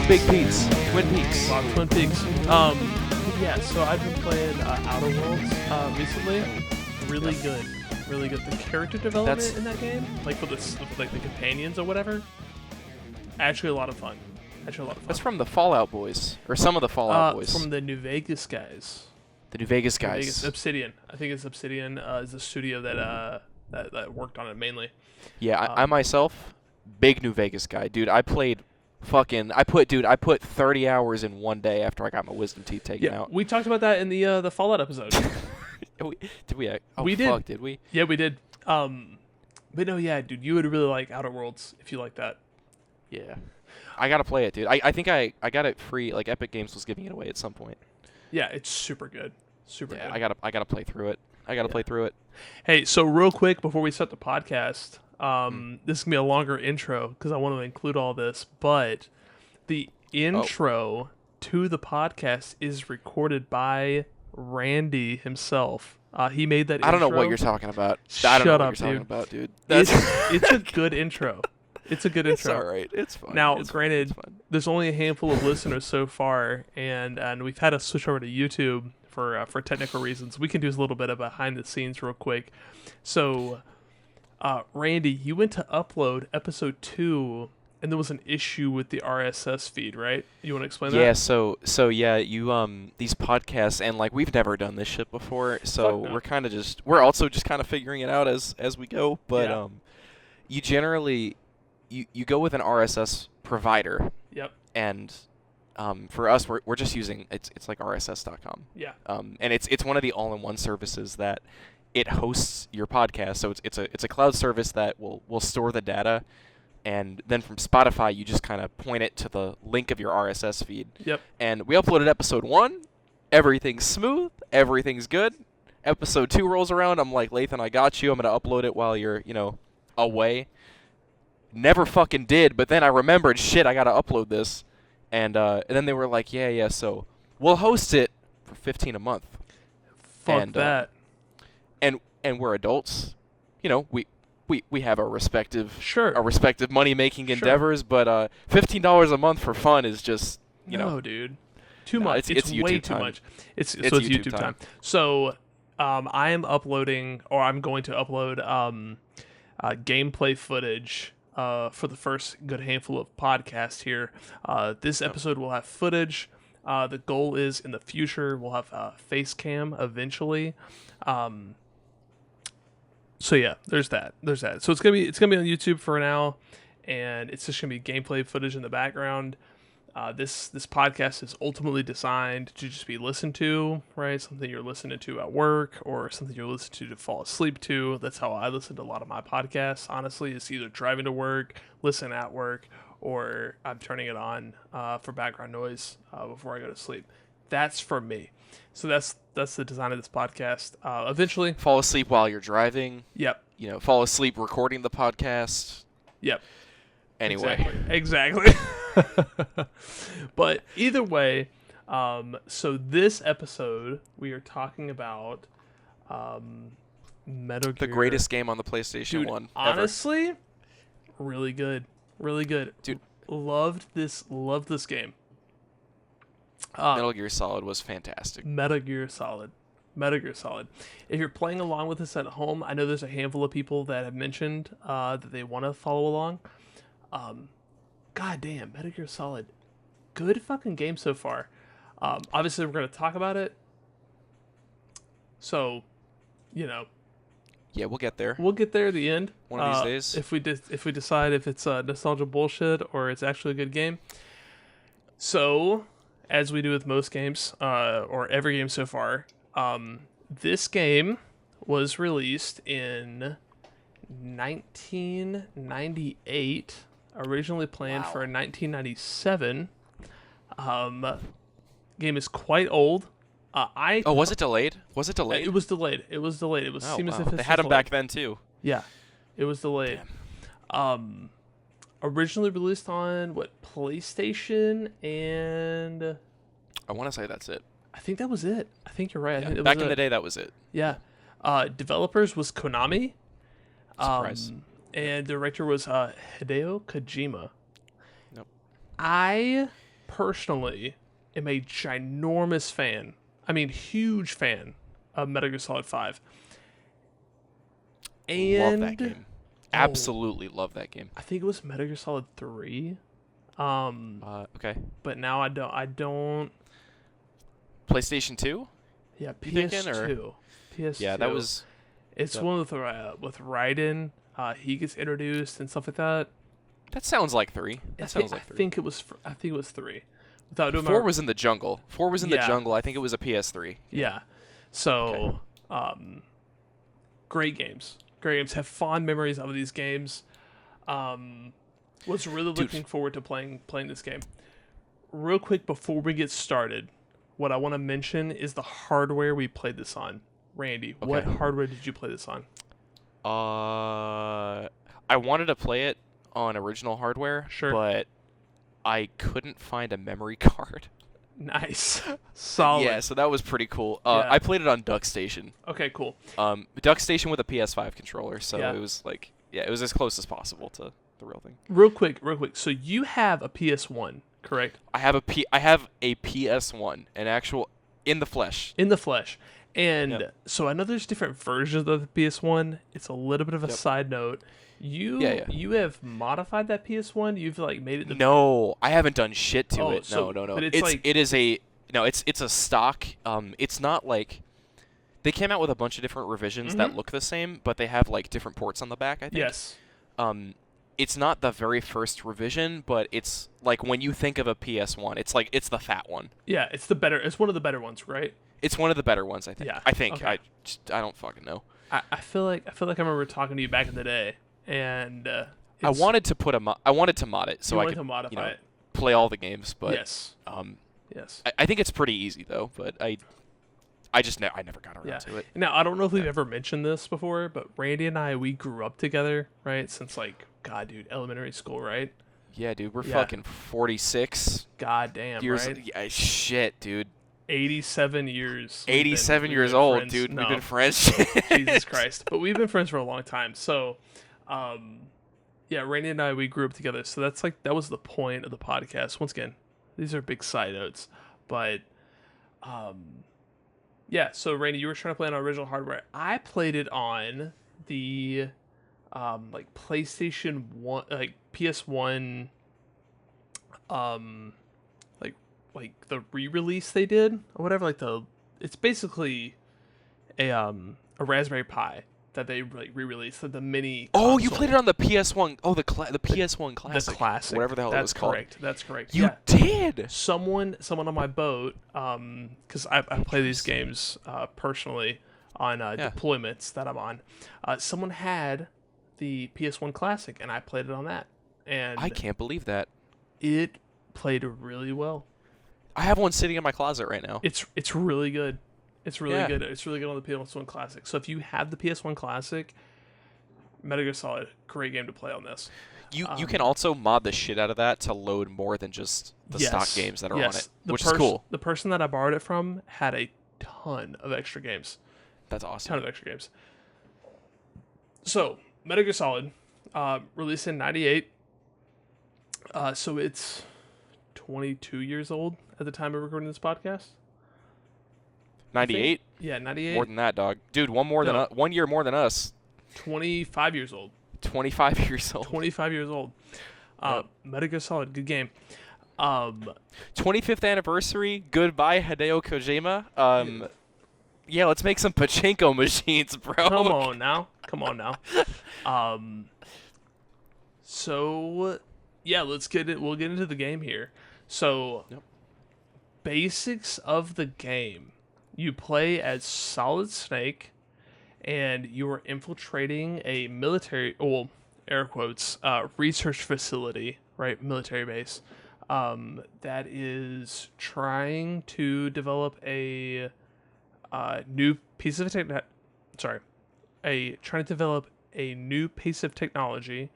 Big Pete's. Twin Peaks. Twin Peaks. Yeah, so I've been playing Outer Worlds recently. Really good. Really good. The character development in that game, like for the companions or whatever, actually a lot of fun. That's from the Fallout boys, or some of the Fallout boys. From the New Vegas guys. The New Vegas guys. Obsidian. I think it's Obsidian is the studio that worked on it mainly. Yeah, I myself, big New Vegas guy, dude. I put 30 hours in one day after I got my wisdom teeth taken out. We talked about that in the Fallout episode. Did we? Oh, we fuck, did. Did we? Yeah, we did. But no, yeah, dude, you would really like Outer Worlds if you like that. Yeah. I gotta play it, dude. I think I got it free. Like Epic Games was giving it away at some point. Yeah, it's super good. Super good. I gotta play through it. Play through it. Hey, so real quick before we start the podcast, this is gonna be a longer intro because I want to include all this, but the intro to the podcast is recorded by Randy himself. He made that intro. I don't know what you're talking about. Shut up, dude. It's a good intro. It's a good intro. It's all right. It's fine. Now, it's granted, fine. There's only a handful of listeners so far, and we've had to switch over to YouTube for technical reasons. We can do a little bit of behind the scenes real quick. So, Randy, you went to upload episode 2, and there was an issue with the RSS feed, right? You want to explain that? Yeah. So yeah, you these podcasts, and like we've never done this shit before, so we're also just kind of figuring it out as we go. But you generally you go with an RSS provider. Yep. And for us, we're just using it's like RSS.com. Yeah. And it's one of the all-in-one services that it hosts your podcast. So it's a cloud service that will store the data, and then from Spotify you just kind of point it to the link of your RSS feed. Yep. And we uploaded episode 1. Everything's smooth. Everything's good. Episode 2 rolls around. I'm like, Lathan, I got you. I'm gonna upload it while you're away. Never fucking did, but then I remembered, shit, I gotta upload this, and then they were like, yeah, so we'll host it for $15 a month. Fuck that. And we're adults, we have our respective money making endeavors, but $15 a month for fun is just no, dude, too much. It's way too much. It's YouTube time. So I am uploading, or I'm going to upload gameplay footage. For the first good handful of podcasts here. This episode will have footage. The goal is in the future we'll have face cam eventually. So yeah, there's that. So it's gonna be on YouTube for now, and it's just gonna be gameplay footage in the background. This podcast is ultimately designed to just be listened to, right? Something you're listening to at work, or something you're listening to fall asleep to. That's how I listen to a lot of my podcasts, honestly. It's either driving to work, listen at work, or I'm turning it on for background noise before I go to sleep. That's for me. So that's the design of this podcast. Eventually, fall asleep while you're driving. Yep. Fall asleep recording the podcast. Yep. Anyway. Exactly. But either way, so this episode we are talking about Metal Gear. The greatest game on the PlayStation 1 ever. Honestly, really good. Dude, loved this game. Metal Gear Solid was fantastic. Metal Gear Solid. If you're playing along with us at home, I know there's a handful of people that have mentioned that they want to follow along. God damn, Metal Gear Solid. Good fucking game so far. Obviously, we're going to talk about it. So, Yeah, we'll get there. We'll get there at the end. One of these days. If we decide if it's nostalgia bullshit or it's actually a good game. So, as we do with most games, or every game so far, this game was released in 1998. Originally planned for 1997. Game is quite old. Was it delayed? It was delayed. It seemed as if they had them back then too. Yeah, it was delayed. Damn. Originally released on PlayStation, and I want to say that's it. I think that was it. I think you're right. Yeah, I think back in the day, that was it. Yeah. Developers was Konami. Surprise. And the director was Hideo Kojima. Nope. I personally am a ginormous fan. I mean, huge fan of Metal Gear Solid 5. Love that And game. Absolutely love that game. I think it was Metal Gear Solid 3. Okay. But now I don't. PlayStation 2? Yeah, You thinking, PS2. PS2. Yeah, that was... It's Yep. one with Raiden. He gets introduced and stuff like that. That sounds like 3. That sounds like 3. I think it was 3. Without doing 4 was in the jungle. 4 was in the Yeah. jungle. I think it was a PS3. Yeah. So, great games. Great games. Have fond memories of these games. Was really looking forward to playing this game. Real quick before we get started, what I want to mention is the hardware we played this on. Randy, what hardware did you play this on? I wanted to play it on original hardware, Sure. but I couldn't find a memory card. Nice. Solid. Yeah, so that was pretty cool. Yeah. I played it on DuckStation. Okay, cool. DuckStation with a PS5 controller, so Yeah. it was like, yeah, it was as close as possible to the real thing. Real quick. So you have a PS1, correct? I have a PS1, an actual in the flesh. In the flesh. And Yep. so I know there's different versions of the PS1. It's a little bit of a Yep. side note. You have modified that PS1? You've like made it the No, I haven't done shit to it. so- No. but it's like- It's a stock. It's not like they came out with a bunch of different revisions that look the same, but they have like different ports on the back, I think. Yes. It's not the very first revision, but it's like when you think of a PS1, it's like it's the fat one. Yeah, it's one of the better ones, right? It's one of the better ones, I think. Yeah, I think. okay. I don't fucking know. I feel like I remember talking to you back in the day, and I wanted to I wanted to mod it so you I wanted could to modify it. play all the games, but Yes. Yes. I think it's pretty easy though. But I never got around to it. Now, I don't know if we've ever mentioned this before, but Randy and I, we grew up together, right? Since like, God, dude, elementary school, right? Yeah, dude, we're Yeah. fucking 46 God damn, years. right? Yeah, shit, dude. 87 years. we've 87 we've years been old, friends. dude. No, We've been friends. Jesus Christ. But we've been friends for a long time. So, yeah, Randy and I, we grew up together. So that was the point of the podcast. Once again, these are big side notes. But, yeah, so Randy, you were trying to play on original hardware. I played it on the, like PlayStation 1, like PS1, like the re-release they did or whatever, it's basically a Raspberry Pi that they like re-released, the mini Oh, you console. played it on the PS1. Oh, the PS1 classic. The classic, whatever the hell it was called. That's correct. You Yeah. did. Someone on my boat, because I play these games personally on deployments that I'm on. Someone had the PS1 Classic, and I played it on that, and I can't believe that. it played really well. I have one sitting in my closet right now. It's really good. It's really Yeah. good. It's really good on the PS1 Classic. So if you have the PS1 Classic, Metal Gear Solid, great game to play on this. You can also mod the shit out of that to load more than just the stock games that are on it, which is cool. The person that I borrowed it from had a ton of extra games. That's awesome. Ton of extra games. So, Metal Gear Solid, released in 98. So it's 22 years old at the time of recording this podcast. 98? Yeah, 98. More than that, dog. Dude, one year more than us. 25 years old. 25 years old. 25 years old. Metal Gear Solid, good game. 25th anniversary. Goodbye, Hideo Kojima. Yeah, let's make some pachinko machines, bro. Come on now. So, yeah, we'll get into the game here. So, basics of the game. You play as Solid Snake, and you are infiltrating a military, well, air quotes, research facility, right? Military base, that is trying to develop a new piece of trying to develop a new piece of technology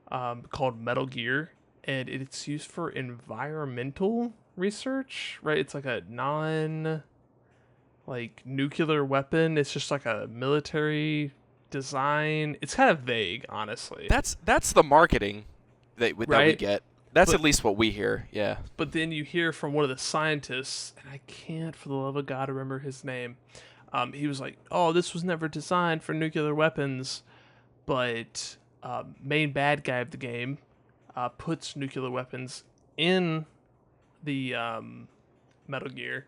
called Metal Gear, and it's used for environmental research, right? It's like a nuclear weapon. It's just like a military design. It's kind of vague, honestly. That's the marketing that we get. That's But at least what we hear. Yeah. but then you hear from one of the scientists, and I can't for the love of God remember his name. He was like, "Oh, this was never designed for nuclear weapons, but main bad guy of the game puts nuclear weapons in the Metal Gear,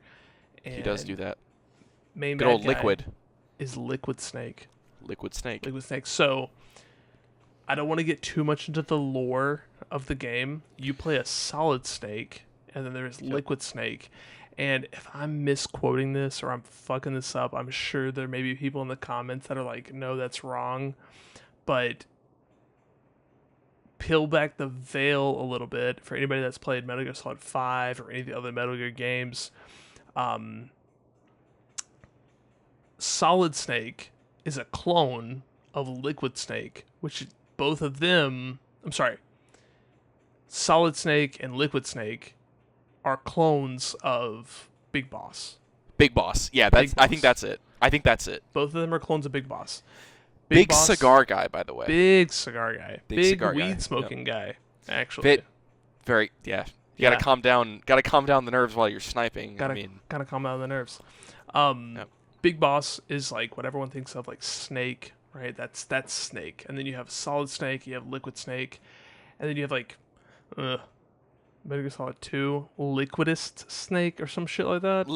and He does do that. main Good bad old guy Liquid. is Liquid Snake. Liquid Snake. Liquid Snake. So I don't want to get too much into the lore of the game. You play a Solid Snake, and then there's Liquid Snake. And if I'm misquoting this or I'm fucking this up, I'm sure there may be people in the comments that are like, no, that's wrong. But peel back the veil a little bit for anybody that's played Metal Gear Solid 5 or any of the other Metal Gear games. Solid Snake is a clone of Liquid Snake, which both of them, I'm sorry, Solid Snake and Liquid Snake are clones of Big Boss. Big Boss. Yeah, that's. I think that's it. I think that's it. Both of them are clones of Big Boss. Big Boss, cigar guy, by the way. Big cigar guy. Big cigar guy. weed smoking guy, actually. Bit. Very. Yeah. You Yeah. gotta calm down. Gotta calm down the nerves while you're sniping. Gotta, I mean, gotta calm down the nerves. Yep. Big Boss is like what everyone thinks of, like Snake, right? That's Snake. And then you have Solid Snake, you have Liquid Snake, and then you have like Metal Gear Solid 2, Liquidist Snake or some shit like that.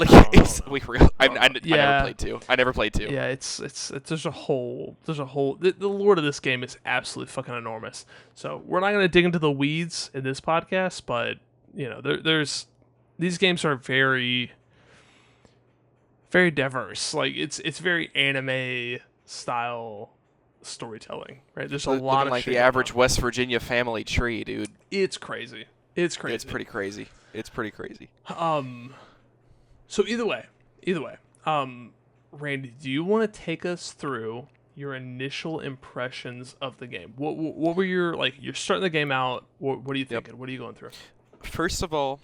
we forgot. I Yeah. never played 2. I never played 2. Yeah, it's there's a whole the lore of this game is absolutely fucking enormous. So we're not gonna dig into the weeds in this podcast, but you know there's these games are very very diverse. Like it's very anime style storytelling, right? There's a lot of like shit the going average on. West Virginia family tree, dude. It's crazy. It's crazy. It's pretty crazy. It's pretty crazy. So either way, Randy, do you want to take us through your initial impressions of the game? What were your like? You're starting the game out. What are you thinking? What are you going through? First of all,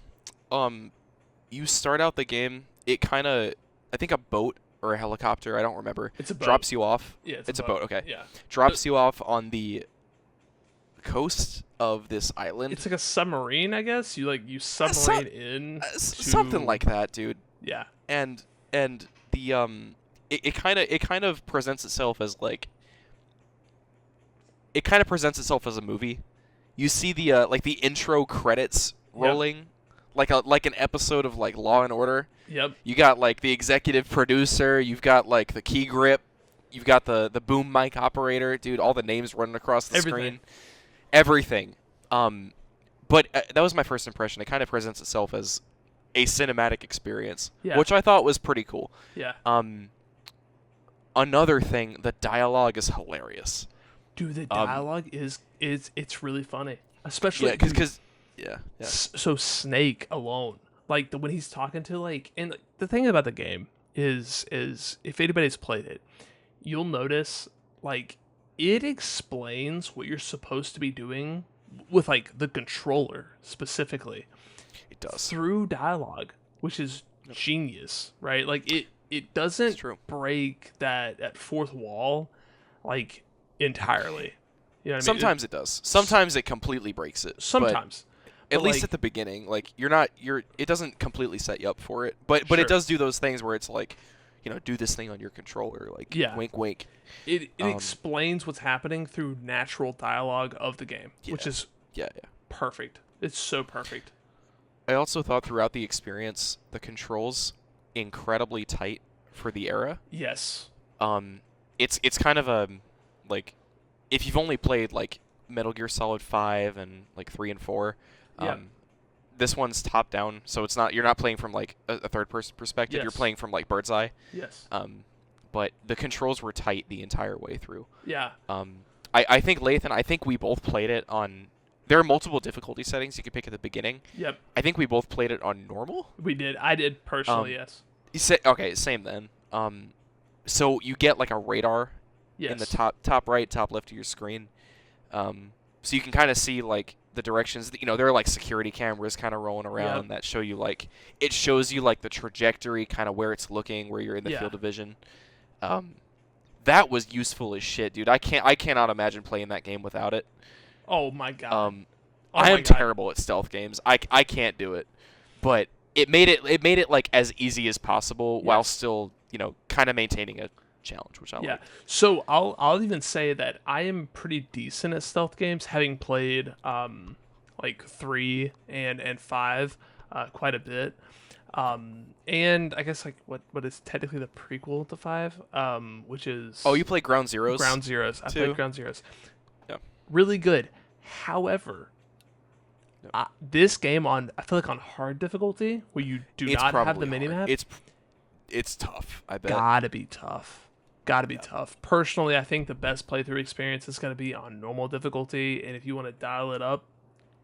you start out the game. It kind of, I think a boat or a helicopter, I don't remember. It's a boat. Drops you off. Yeah, it's a boat. Okay. Yeah. Drops you off on the coast of this island. It's like a submarine, I guess. You submarine in something like that, dude. Yeah. And the it kind of presents itself as like a movie. You see the like the intro credits rolling, like an episode of like Law and Order. Yep. You got like the executive producer, you've got like the key grip, you've got the boom mic operator, dude, all the names running across the screen. Everything. But that was my first impression. It kind of presents itself as a cinematic experience, which I thought was pretty cool. Yeah. Another thing, the dialogue is hilarious. Dude, the dialogue is it's really funny, especially because so Snake alone, like when he's talking to like, and the thing about the game is if anybody's played it, you'll notice like it explains what you're supposed to be doing with like the controller specifically. It does through dialogue, which is genius, right? Like it doesn't break that fourth wall like entirely. You know what I mean? Sometimes it does. Sometimes it completely breaks it. Sometimes. At least at the beginning, like it doesn't completely set you up for it, but it does do those things where it's like, do this thing on your controller, like wink wink. It explains what's happening through natural dialogue of the game, which is perfect. It's so perfect. I also thought throughout the experience, the controls incredibly tight for the era. Yes. It's kind of a like, if you've only played like Metal Gear Solid 5 and like 3 and 4, this one's top down, so you're not playing from like a third person perspective. You're playing from like bird's eye. Yes. But the controls were tight the entire way through. Yeah. I think Lathan, I think we both played it on. There are multiple difficulty settings you could pick at the beginning. Yep. I think we both played it on normal. We did. I did personally. Yes. Okay, same then. So you get like a radar in the top right, top left of your screen. So you can kind of see like the directions. There are like security cameras kind of rolling around that show you like, it shows you like the trajectory, kind of where it's looking, where you're in the field of vision. That was useful as shit, dude. I cannot imagine playing that game without it. Oh my god. Oh I my am god. terrible at stealth games. I can't do it. But it made it like as easy as possible while Yes. still, kind of maintaining a challenge, which I Yeah. liked. So I'll even say that I am pretty decent at stealth games, having played like 3 and 5 quite a bit. And I guess like what is technically the prequel to 5, which Oh, is you play Ground Zeroes Ground Zeroes. I played too? Ground Zeroes. Yeah. Really good. However, Yep. this game I feel like on hard difficulty, where you do It's not have the probably mini hard. map, It's tough, I bet. gotta be tough. Gotta be Yeah. tough. Personally, I think the best playthrough experience is gonna be on normal difficulty, and if you want to dial it up,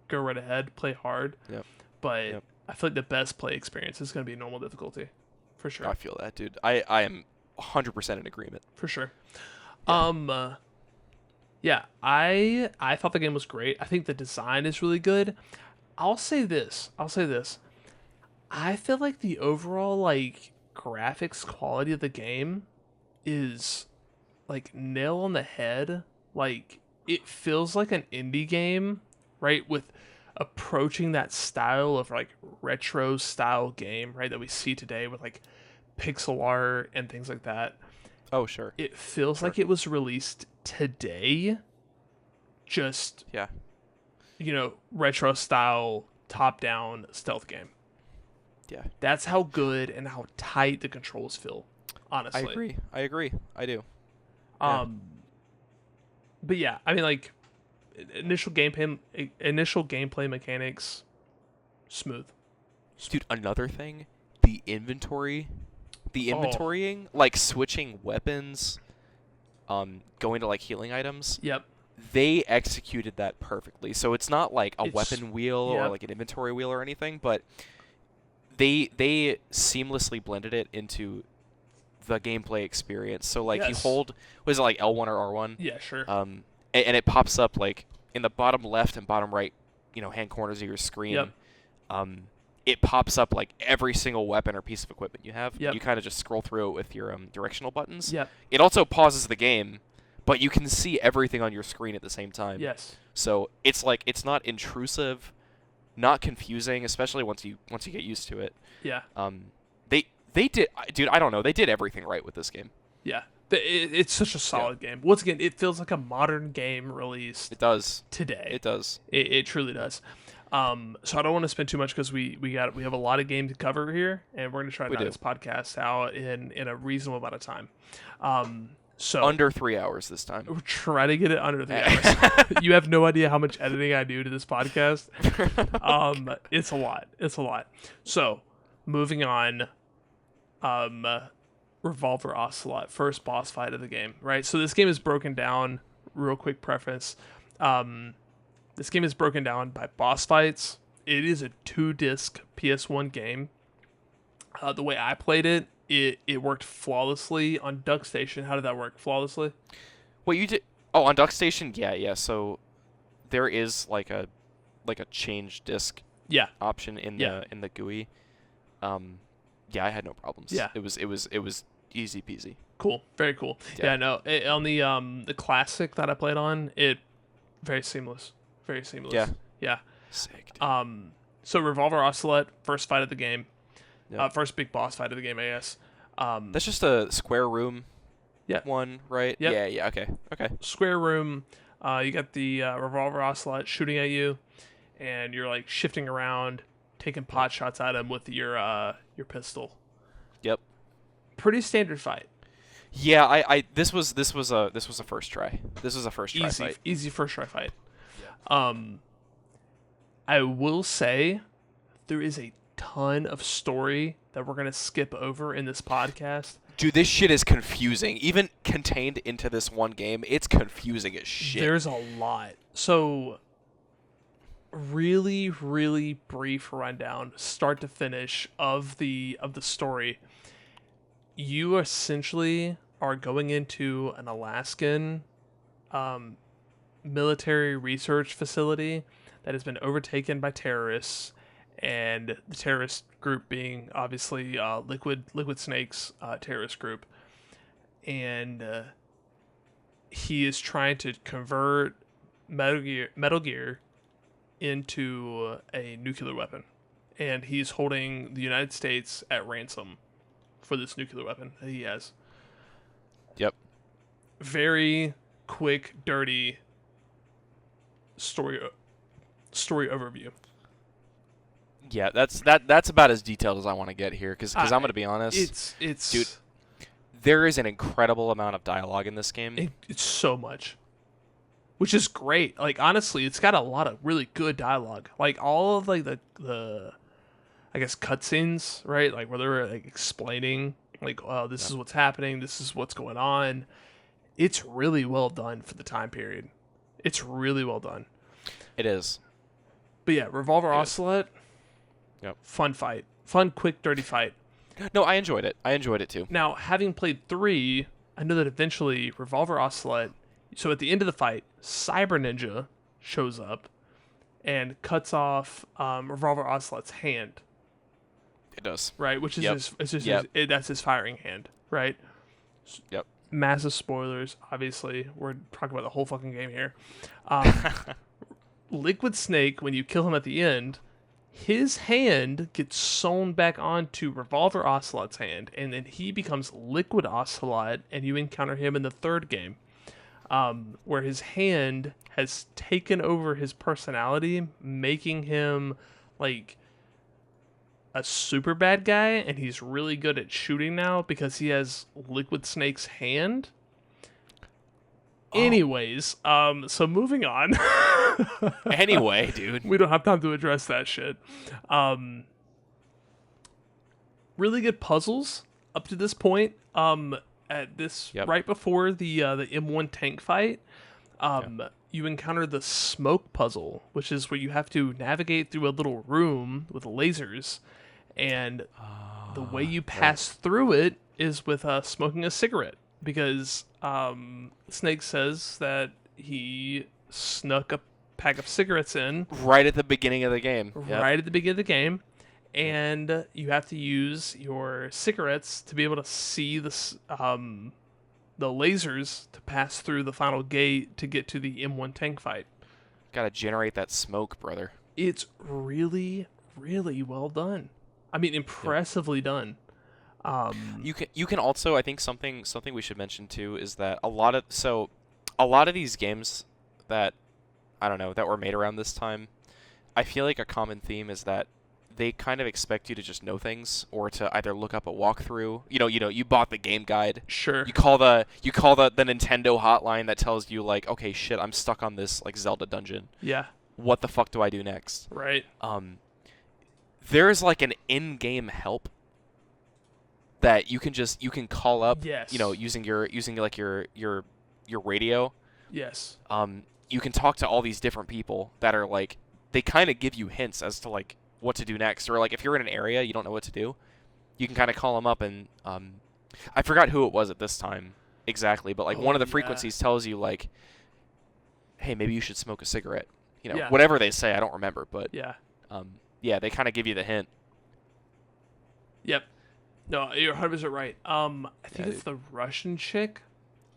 go right ahead, play hard. Yep. But Yep. I feel like the best play experience is gonna be normal difficulty, for sure. I feel that, dude. I am 100% in agreement. For sure. Yeah. Yeah, I thought the game was great. I think the design is really good. I'll say this. I feel like the overall like graphics quality of the game is like nail on the head. Like it feels like an indie game, right? With approaching that style of like retro style game, right? That we see today with like pixel art and things like that. Oh, sure. It feels Sure. like it was released today. Just, Yeah. retro style top down stealth game. Yeah. That's how good and how tight the controls feel, honestly. I agree. I do. But yeah, I mean, like initial gameplay mechanics, smooth. Dude, another thing, the inventory, the Oh. inventorying, like switching weapons, going to like healing items, Yep. they executed that perfectly. So it's not like a It's- weapon wheel or yep. like an inventory wheel or anything, but they seamlessly blended it into the gameplay experience. So like you Yes. hold, was it like L1 or R1? Yeah, sure. And it pops up like in the bottom left and bottom right, hand corners of your screen. Yep. It pops up like every single weapon or piece of equipment you have. Yep. You kind of just scroll through it with your directional buttons. Yep. It also pauses the game, but you can see everything on your screen at the same time. Yes. So it's like it's not intrusive, not confusing, especially once you get used to it. Yeah. They did, dude. I don't know. They did everything right with this game. Yeah. It's such a solid game. Once again, it feels like a modern game released It does. today. It does. It truly does. So I don't want to spend too much because we have a lot of game to cover here, and we're going to try to knock do. this podcast out in a reasonable amount of time. So Under 3 hours this time. we'll try to get it under 3 hours. You have no idea how much editing I do to this podcast. It's a lot. It's a lot. So moving on. Revolver Ocelot, first boss fight of the game, right? So this game is broken down, real quick preference. This game is broken down by boss fights. It is a 2-disc PS1 game. The way I played it, it worked flawlessly on Duck Station. How did that work? Flawlessly? What you did? Oh, on Duck Station, yeah. So there is like a change disc Yeah. option in the GUI. Yeah, I had no problems. Yeah. It was easy peasy. Cool. Very cool. Yeah. Yeah, no. On the classic that I played on, it very seamless. Very seamless. Yeah. Yeah. Sick. Dude. So Revolver Ocelot, first fight of the game. Yep. First big boss fight of the game, I guess. That's just a square room. Yeah. One, right? Yep. Yeah. Okay. Square room. You got the Revolver Ocelot shooting at you, and you're like shifting around, taking pot shots at him with your pistol. Yep. Pretty standard fight. Yeah. I this was a first try. This was a first try fight. Easy first try fight. Yeah. I will say there is a ton of story that we're gonna skip over in this podcast. Dude, this shit is confusing. Even contained into this one game, it's confusing as shit. There's a lot. So really, really brief rundown, start to finish, of the story. You essentially are going into an Alaskan military research facility that has been overtaken by terrorists, and the terrorist group being obviously Liquid Snake's terrorist group, and he is trying to convert Metal Gear into a nuclear weapon, and he's holding the United States at ransom for this nuclear weapon that he has. Yep. Very quick, dirty story overview. Yeah, that's about as detailed as I want to get here, because I'm gonna be honest, It's dude, there is an incredible amount of dialogue in this game. it's so much, which is great. Like, honestly, it's got a lot of really good dialogue. Like, all of like the I guess cutscenes, right? Like, where they're like explaining, like, oh, this is what's happening, this is what's going on. It's really well done for the time period. It's really well done. It is. But yeah, Revolver Ocelot. Yep. Fun fight. Fun, quick, dirty fight. No, I enjoyed it. I enjoyed it too. Now, having played 3, I know that eventually Revolver Ocelot. So at the end of the fight, Cyber Ninja shows up and cuts off Revolver Ocelot's hand. It does. Right, which is that's his firing hand. Right. Yep. Massive spoilers. Obviously, we're talking about the whole fucking game here. Liquid Snake, when you kill him at the end, his hand gets sewn back onto Revolver Ocelot's hand, and then he becomes Liquid Ocelot, and you encounter him in the 3rd game, where his hand has taken over his personality, making him like a super bad guy, and he's really good at shooting now because he has Liquid Snake's hand. Anyways, so moving on. Anyway, dude. We don't have time to address that shit. Really good puzzles up to this point. At this right before the M1 tank fight, you encounter the smoke puzzle, which is where you have to navigate through a little room with lasers, and the way you pass through it is with smoking a cigarette, because Snake says that he snuck a pack of cigarettes in right at the beginning of the game. Right at the beginning of the game, and you have to use your cigarettes to be able to see the lasers to pass through the final gate to get to the M1 tank fight. Gotta generate that smoke, brother. It's really, really well done. I mean, impressively done. You can also, I think something we should mention too is that a lot of these games that I don't know that were made around this time, I feel like a common theme is that they kind of expect you to just know things, or to either look up a walkthrough. You bought the game guide. Sure. You call the Nintendo hotline that tells you like, okay, shit, I'm stuck on this like Zelda dungeon. Yeah. What the fuck do I do next? Right. There's like an in-game help that you can call up. Yes. Using your radio. Yes. You can talk to all these different people that are like, they kind of give you hints as to like what to do next, or like if you're in an area you don't know what to do, you can kind of call them up, and I forgot who it was at this time exactly, but like one of the frequencies tells you like, hey, maybe you should smoke a cigarette. Whatever they say, I don't remember, but they kind of give you the hint. Yep. No, you're 100% right. I think it's the Russian chick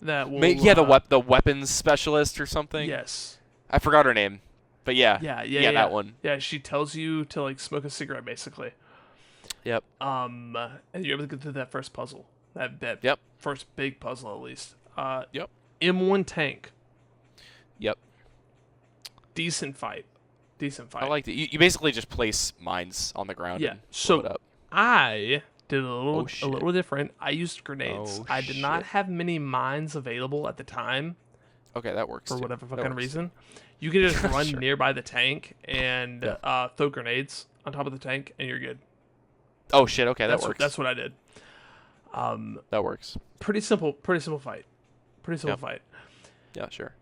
that will... the weapons specialist or something. Yes. I forgot her name. But yeah, that one. Yeah, she tells you to like smoke a cigarette, basically. Yep. And you're able to get through that first puzzle. That first big puzzle, at least. Yep. M1 tank. Yep. Decent fight. I liked it. You basically just place mines on the ground. Yeah. And so blow it up. I did a little different. I used grenades. Oh, I did not have many mines available at the time. Okay, that works. For too. whatever That fucking works. reason. You can just run Sure. nearby the tank and throw grenades on top of the tank, and you're good. Oh shit! Okay, that works. That's what I did. That works. Pretty simple fight. Yeah, sure.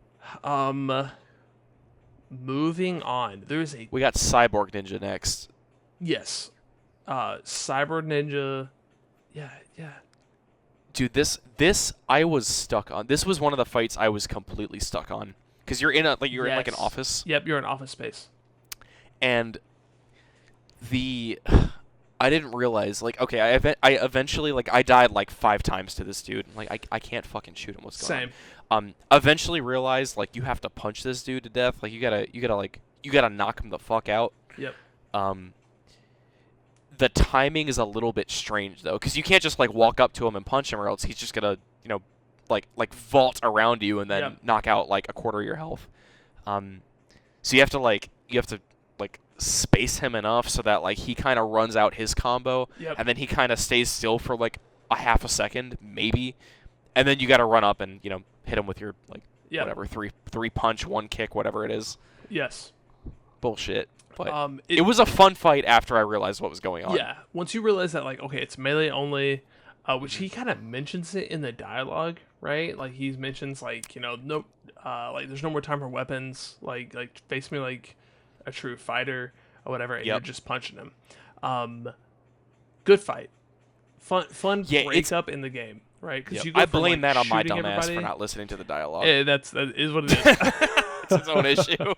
Moving on. We got Cyborg Ninja next. Yes. Cyber Ninja. Yeah. Dude, this I was stuck on. This was one of the fights I was completely stuck on, because you're in in like an office. Yep, you're in office space. And I didn't realize, like, okay, I eventually, like, I died like 5 times to this dude. Like, I can't fucking shoot him. What's going on? Same. Eventually realized, like, you have to punch this dude to death. Like, you gotta you gotta knock him the fuck out. Yep. Um, the timing is a little bit strange though, because you can't just like walk up to him and punch him, or else he's just gonna like vault around you and then Yep. knock out like a quarter of your health. So you have to like space him enough so that like he kind of runs out his combo, Yep. and then he kind of stays still for like a half a second maybe, and then you got to run up and hit him with your like Yep. whatever three punch, one kick, whatever it is. Yes. Bullshit. But it was a fun fight after I realized what was going on. Yeah. Once you realize that, like, okay, it's melee only, which he kind of mentions it in the dialogue, right? Like, he mentions, like, no, like, there's no more time for weapons. Like face me like a true fighter or whatever, and you're just punching him. Good fight. Fun breakup in the game, right? Because I blame that on my dumbass for not listening to the dialogue. That is what it is. It's its own issue.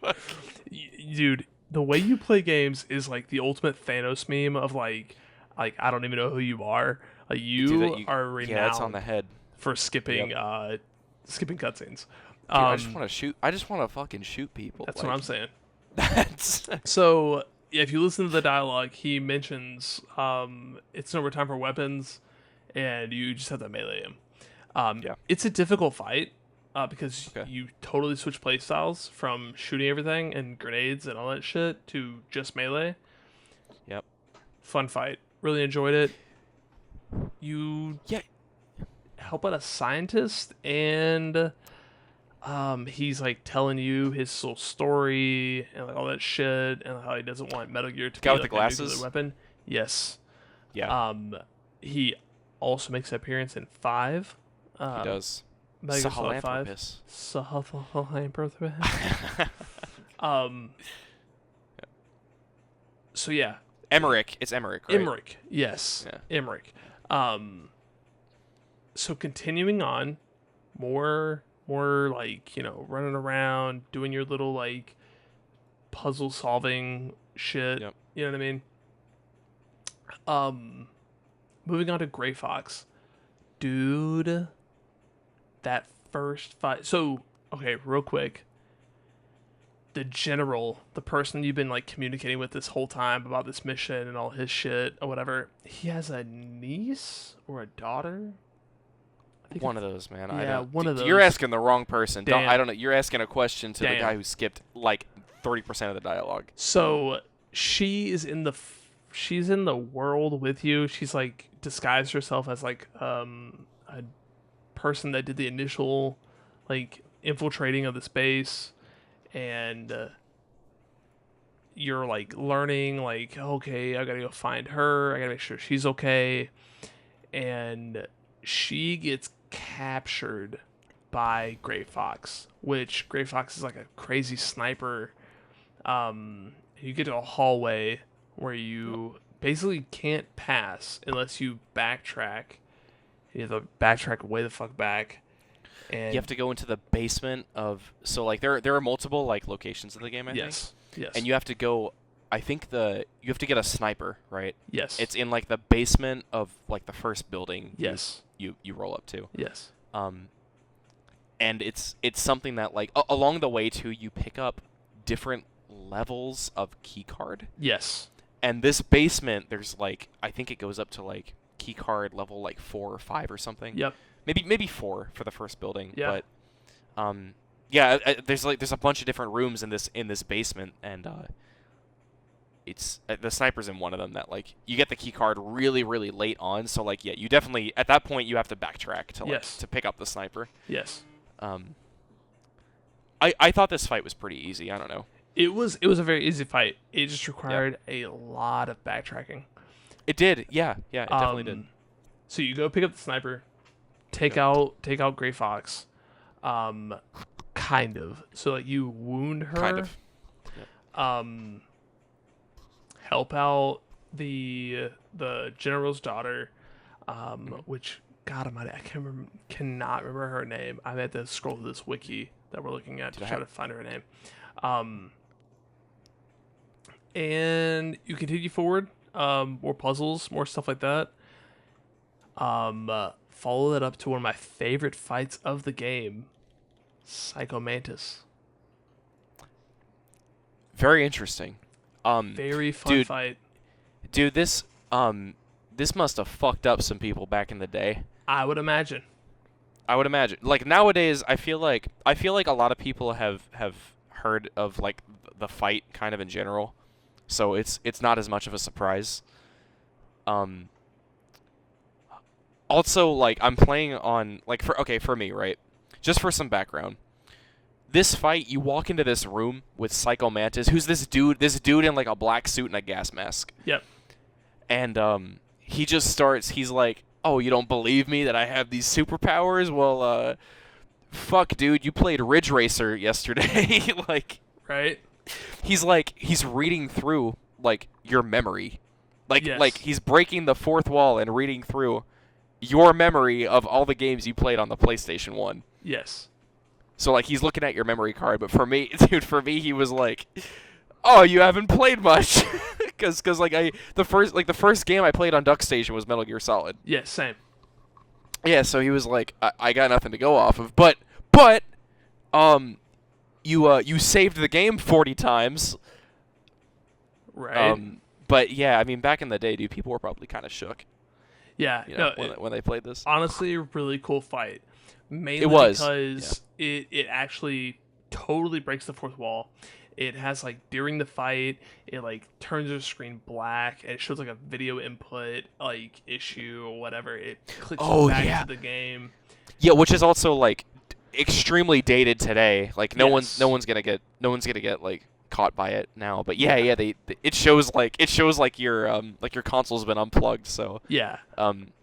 Dude, the way you play games is like the ultimate Thanos meme of like I don't even know who you are. Like you are renowned yeah, that's on the head. for skipping skipping cutscenes. Dude, I just want to shoot. I just want to fucking shoot people. That's what I'm saying. That's So yeah, if you listen to the dialogue, he mentions it's no more time for weapons, and you just have to melee him. It's a difficult fight because you totally switch play styles from shooting everything and grenades and all that shit to just melee. Yep. Fun fight. Really enjoyed it. You help out a scientist, and he's like telling you his little story and like all that shit, and how he doesn't want Metal Gear to be with like the a glasses nuclear weapon. Yes. Yeah. He also makes an appearance in 5. He does. Metal Gear Solid 5. Sahelanthropus. So yeah. Emmerich. It's Emmerich, right? Emmerich. Yes. Yeah. Emmerich. So continuing on, more like, running around, doing your little like puzzle solving shit. Yep. You know what I mean? Moving on to Gray Fox. Dude, that first fight. So, okay, real quick. The general, the person you've been like communicating with this whole time about this mission and all his shit or whatever, he has a niece or a daughter. One of those, man. Yeah, one of those. You're asking the wrong person. Damn. I don't know. You're asking a question to Damn. the guy who skipped like 30% of the dialogue. So she's in the world with you. She's like disguised herself as like a person that did the initial like infiltrating of the space, and you're like learning like, okay, I gotta go find her. I gotta make sure she's okay, and she gets captured by Gray Fox, which Gray Fox is like a crazy sniper. You get to a hallway where you basically can't pass unless you backtrack. You have to backtrack way the fuck back. And you have to go into the basement of there are multiple like locations in the game, I think. Yes. And you have to go you have to get a sniper, right? Yes. It's in like the basement of like the first building. Yes. You roll up to. Yes. And it's something that like along the way too, you pick up different levels of key card. Yes. And this basement, there's like I think it goes up to like key card level like 4 or 5 or something. Yep. Maybe 4 for the first building. Yeah. But there's a bunch of different rooms in this basement, and it's the sniper's in one of them that like you get the key card really really late on, so like you definitely at that point you have to backtrack to to pick up the sniper. Yes. I thought this fight was pretty easy. I don't know. It was a very easy fight. It just required a lot of backtracking. It did. Yeah, it definitely did. So you go pick up the sniper, take out Gray Fox, kind of. So like you wound her, kind of. Yep. Help out the general's daughter, which God Almighty, I cannot remember her name. I had to scroll through this wiki that we're looking at to try to find her name. And you continue forward. More puzzles, more stuff like that. Follow that up to one of my favorite fights of the game, Psycho Mantis. Very interesting. Very fun Dude, fight. this must have fucked up some people back in the day. I would imagine. I would imagine. Like nowadays, I feel like a lot of people have heard of like the fight kind of in general, so it's not as much of a surprise. Um. Also, like I'm playing on like for me, right? Just for some background. This fight, you walk into this room with Psycho Mantis, who's this dude in like a black suit and a gas mask. Yep. And he just starts. He's like, "Oh, you don't believe me that I have these superpowers? Well, fuck, dude, you played Ridge Racer yesterday." Like, Right. he's reading through like your memory, like Yes. like he's breaking the fourth wall and reading through your memory of all the games you played on the PlayStation 1. Yes. So like he's looking at your memory card, but for me, dude, he was like, "Oh, you haven't played much," because like the first game I played on Duck Station was Metal Gear Solid. Yes. Same. Yeah, so he was like, I got nothing to go off of, but you saved the game 40 times. Right. But yeah, I mean back in the day, dude, people were probably kind of shook, Yeah. you know, No, when they played this. honestly, a really cool fight. Mainly It was, because it actually totally breaks the fourth wall. It has like during the fight, it like turns the screen black and it shows like a video input like issue or whatever. It clicks Oh, back yeah. to the game. Yeah, which is also like extremely dated today. Like no Yes. one's gonna get like caught by it now. But yeah, it shows like your console's been unplugged. So Yeah.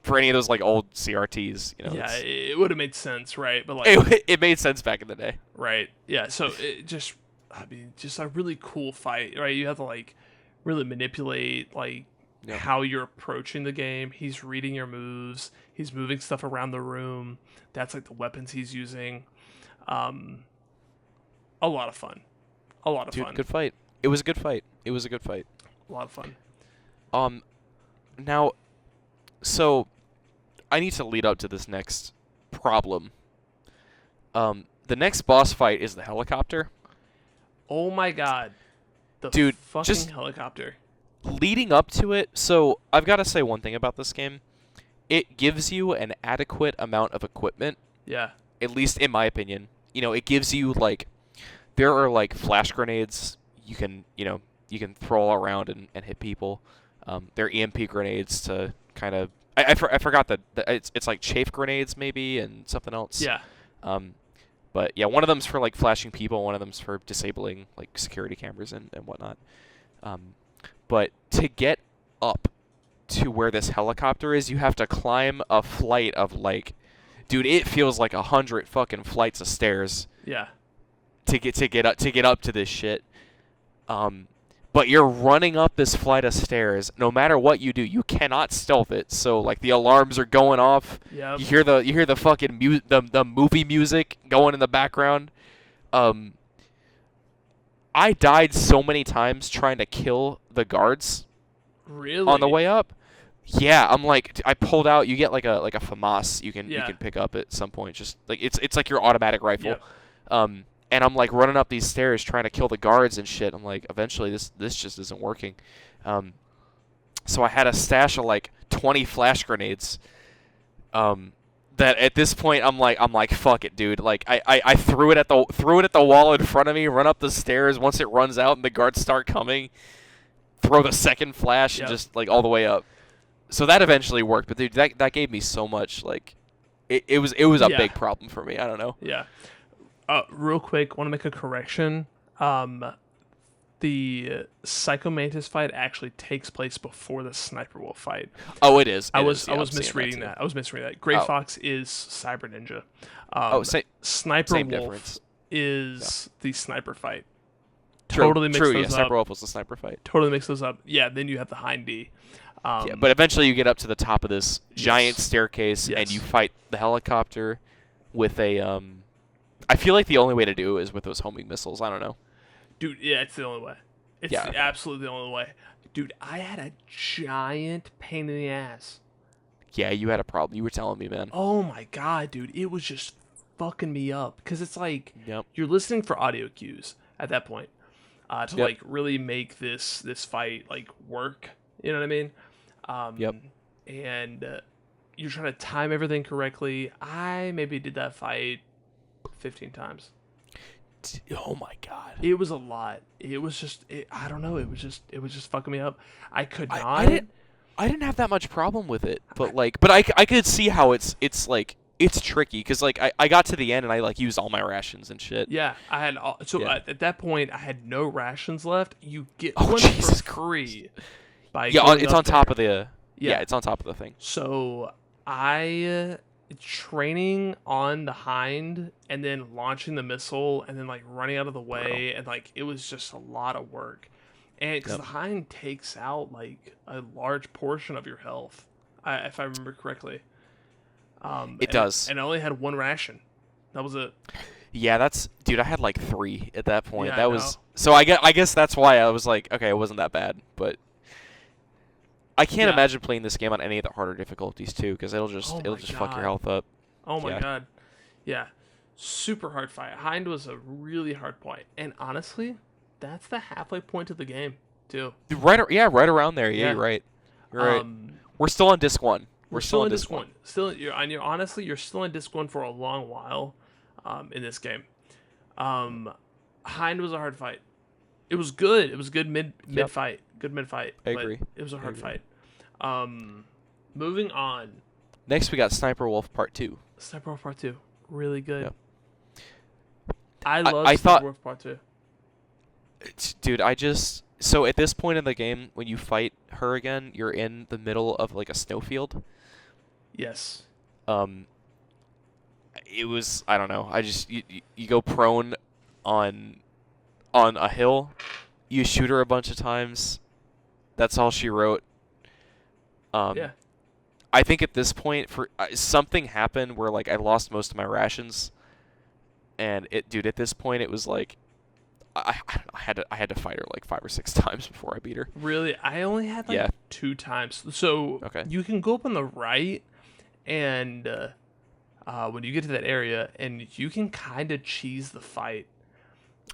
for any of those like old CRTs, you know, Yeah, it would have made sense, right? But like it made sense back in the day. right. Yeah, so just a really cool fight, right? You have to like really manipulate like Yeah. how you're approaching the game. He's reading your moves. He's moving stuff around the room. That's like the weapons he's using. A lot of fun. A lot of Dude, fun. good fight. It was a good fight. It was a good fight. A lot of fun. Now, so I need to lead up to this next problem. The next boss fight is the helicopter. Oh my god. The Dude, fucking just- helicopter. Leading up to it, so I've got to say one thing about this game. It gives you an adequate amount of equipment, Yeah. at least in my opinion. You know, it gives you like there are like flash grenades you can throw around and hit people. There are EMP grenades to kind of I forgot that it's like chafe grenades maybe and something else. Yeah. But yeah, one of them's for like flashing people, one of them's for disabling like security cameras and whatnot. But to get up to where this helicopter is, you have to climb a flight of like, dude, it feels like 100 fucking flights of stairs Yeah. to get up to this shit. But you're running up this flight of stairs. No matter what you do, you cannot stealth it. So like the alarms are going off. Yep. You hear the fucking the movie music going in the background. I died so many times trying to kill the guards Really? on the way up. Yeah, I'm like I pulled out. You get like a FAMAS you can pick up at some point. Just like it's like your automatic rifle. Yep. And I'm like running up these stairs trying to kill the guards and shit. I'm like eventually this just isn't working. So I had a stash of like 20 flash grenades. That at this point I'm like fuck it, dude. Like I threw it at the wall in front of me, run up the stairs. Once it runs out and the guards start coming, throw the second flash and just like all the way up. So that eventually worked, but dude, that gave me so much like it was a big problem for me. I don't know. Yeah. Real quick, want to make a correction. The Psycho Mantis fight actually takes place before the Sniper Wolf fight. Oh, it is. I It was is. Yeah, I'm seeing misreading too. that. I was misreading that. Grey Oh. Fox is Cyber Ninja. Sniper same Wolf difference. is the sniper fight. True, Totally mix true. those Yeah, up. Sniper Wolf was the sniper fight. Totally mix those up. Yeah, then you have the Hind D. Yeah, but eventually you get up to the top of this giant staircase and Yes. you fight the helicopter with a I feel like the only way to do it is with those homing missiles. I don't know. Dude, yeah, it's the only way. It's Yeah. absolutely the only way. Dude, I had a giant pain in the ass. Yeah, you had a problem. You were telling me, man. Oh my god, dude, it was just fucking me up because it's like Yep. you're listening for audio cues at that point. to Yep. like really make this fight like work. You know what I mean? Yep. And you're trying to time everything correctly. I maybe did that fight 15 times. Oh my god. It was a lot. It was just I don't know. It was just fucking me up. I could not. I didn't have that much problem with it, but I could see how it's like it's tricky because like I got to the end and I like used all my rations and shit. Yeah, I had Yeah. at that point I had no rations left. You get Oh, one Jesus for free by Yeah, going it's up on top there. of the Yeah. it's on top of the thing. So I training on the hind and then launching the missile and then like running out of the way and like it was just a lot of work. And because Yep. the hind takes out like a large portion of your health, if I remember correctly. It does. And I only had one ration. That was it. Yeah, dude. I had like 3 at that point. Yeah, I That know. was so. I guess that's why I was like, okay, it wasn't that bad. But I can't Yeah. imagine playing this game on any of the harder difficulties too, because it'll just Oh it'll my just fuck your God. health up. Oh my Yeah. god. Yeah. Super hard fight. Hind was a really hard fight. And honestly, that's the halfway point of the game, too. Right around there. Yeah, Yeah. you're right. You're right. Um, We're still on disc 1. we're still in disc one. Still, honestly, you're still in disc one for a long while, in this game. Hind was a hard fight. It was good. It was good mid fight. Good mid fight. I but agree. It was a hard agree. fight. Moving on. Next, we got Sniper Wolf Part 2. Sniper Wolf Part 2. Really good. Yep. I love I Sniper thought- Wolf Part 2. Dude, so at this point in the game, when you fight her again, you're in the middle of like a snowfield. Yes. It was, I don't know. You go prone on a hill. You shoot her a bunch of times. That's all she wrote. Yeah. I think at this point, something happened where like I lost most of my rations, and dude, at this point it was like I had to fight her like 5 or 6 times before I beat her. Really, I only had like Yeah. 2 times. So Okay. you can go up on the right, and when you get to that area, and you can kind of cheese the fight.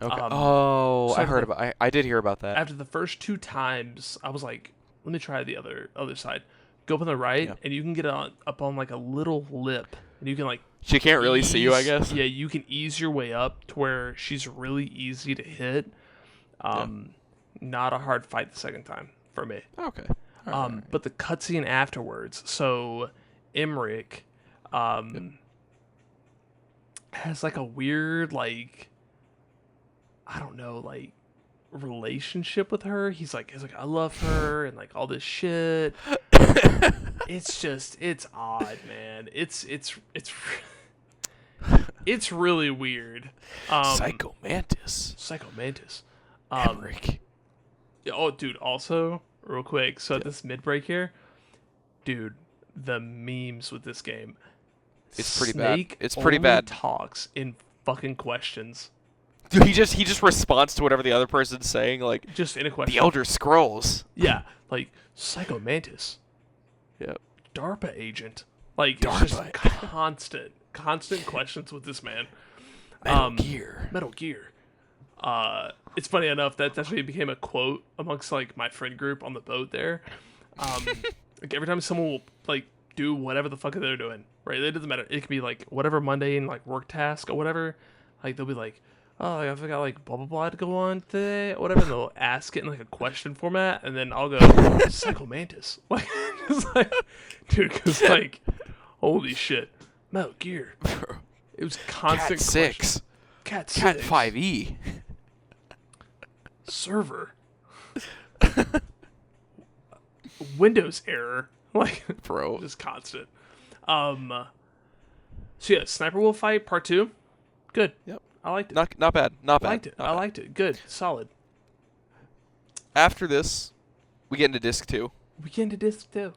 Okay. So I heard about. I did hear about that. After the first 2 times, I was like, let me try the other side. Go up on the right, Yeah. and you can get up on like a little lip, and you can like. She can't really see you, I ease- guess. Yeah, you can ease your way up to where she's really easy to hit. Not a hard fight the second time for me. Okay. But the cutscene afterwards, so Emmerich has like a weird like I don't know, like relationship with her. He's like I love her and like all this shit. It's odd, man. It's really weird. Psycho Mantis. Psycho Mantis. Emmerich. Oh, dude, also, real quick, so at this mid-break here, dude, the memes with this game. It's pretty bad. Snake It's pretty only bad. talks in fucking questions. Dude, he just responds to whatever the other person's saying, like Just in a question. the Elder Scrolls. Yeah, like, Psycho Mantis. Yep. DARPA agent. Like, it's just DARPA. constant questions with this man. Metal Gear. Metal Gear. It's funny enough that actually became a quote amongst like my friend group on the boat there. Like every time someone will like do whatever the fuck they're doing, right? It doesn't matter. It could be like whatever mundane like work task or whatever. Like they'll be like, "Oh, I forgot like blah blah blah to go on today," or whatever. And they'll ask it in like a question format, and then I'll go Psycho Mantis. Like, it's like, dude, because like, holy shit, Metal Gear. It was constant Cat 6. questions. Cat 6. Cat 5e. Server. Windows error. Like, Bro. just constant. So yeah, Sniper Wolf Fight Part 2. Good. Yep. I liked it. Not bad. Not I bad. liked it. Not I bad. liked it. Good. Solid. After this, we get into disc 2. We get into disc 2.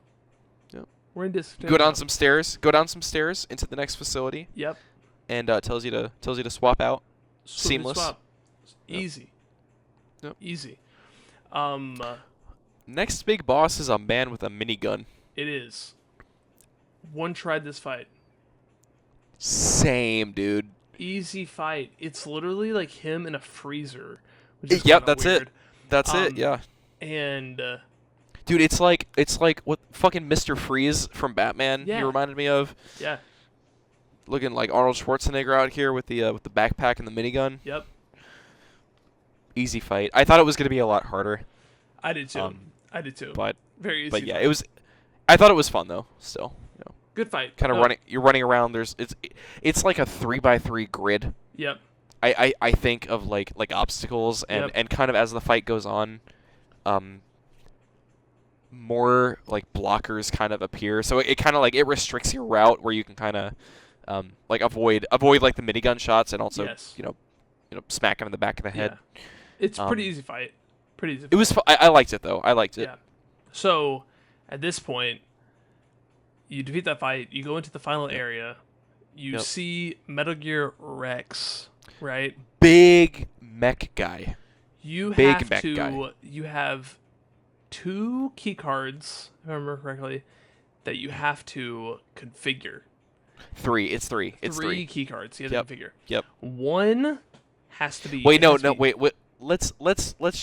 Yep. We're in disc 2. Go down now. some stairs. Go down some stairs into the next facility, Yep. and tells you to swap out. Swap- Seamless. swap. Yep. Easy. Yep. Easy. Next big boss is a man with a minigun. It is. One tried this fight. Same, dude. Easy fight. It's literally like him in a freezer with which is Yep, kind of that's weird. it. That's it. Yeah. And Dude, it's like what fucking Mr. Freeze from Batman. Yeah. He reminded me of. yeah, Looking like Arnold Schwarzenegger out here with the backpack and the minigun. yep, Easy fight. I thought it was gonna be a lot harder. I did too. Um, I did too. but Very easy. but yeah, fight. it was. I thought it was fun though. Still, good fight. kind of running. You're running around. It's like a 3x3 grid. Yep. I think of like obstacles Yep. and kind of as the fight goes on, more like blockers kind of appear. So it kind of like it restricts your route where you can kind of like avoid like the minigun shots and also Yes. smack him in the back of the head. Yeah. It's pretty easy fight. Pretty easy. It was I liked it though. I liked it. Yeah. So at this point, you defeat that fight. You go into the final area. You Yep. see Metal Gear Rex, right? Big mech guy. You Big have mech to. guy. You have 2 key cards, if I remember correctly, that you have to configure. It's three. It's 3 key cards you have Yep. to configure. Yep. One has to be. Wait, it no, has to no, be- wait. Let's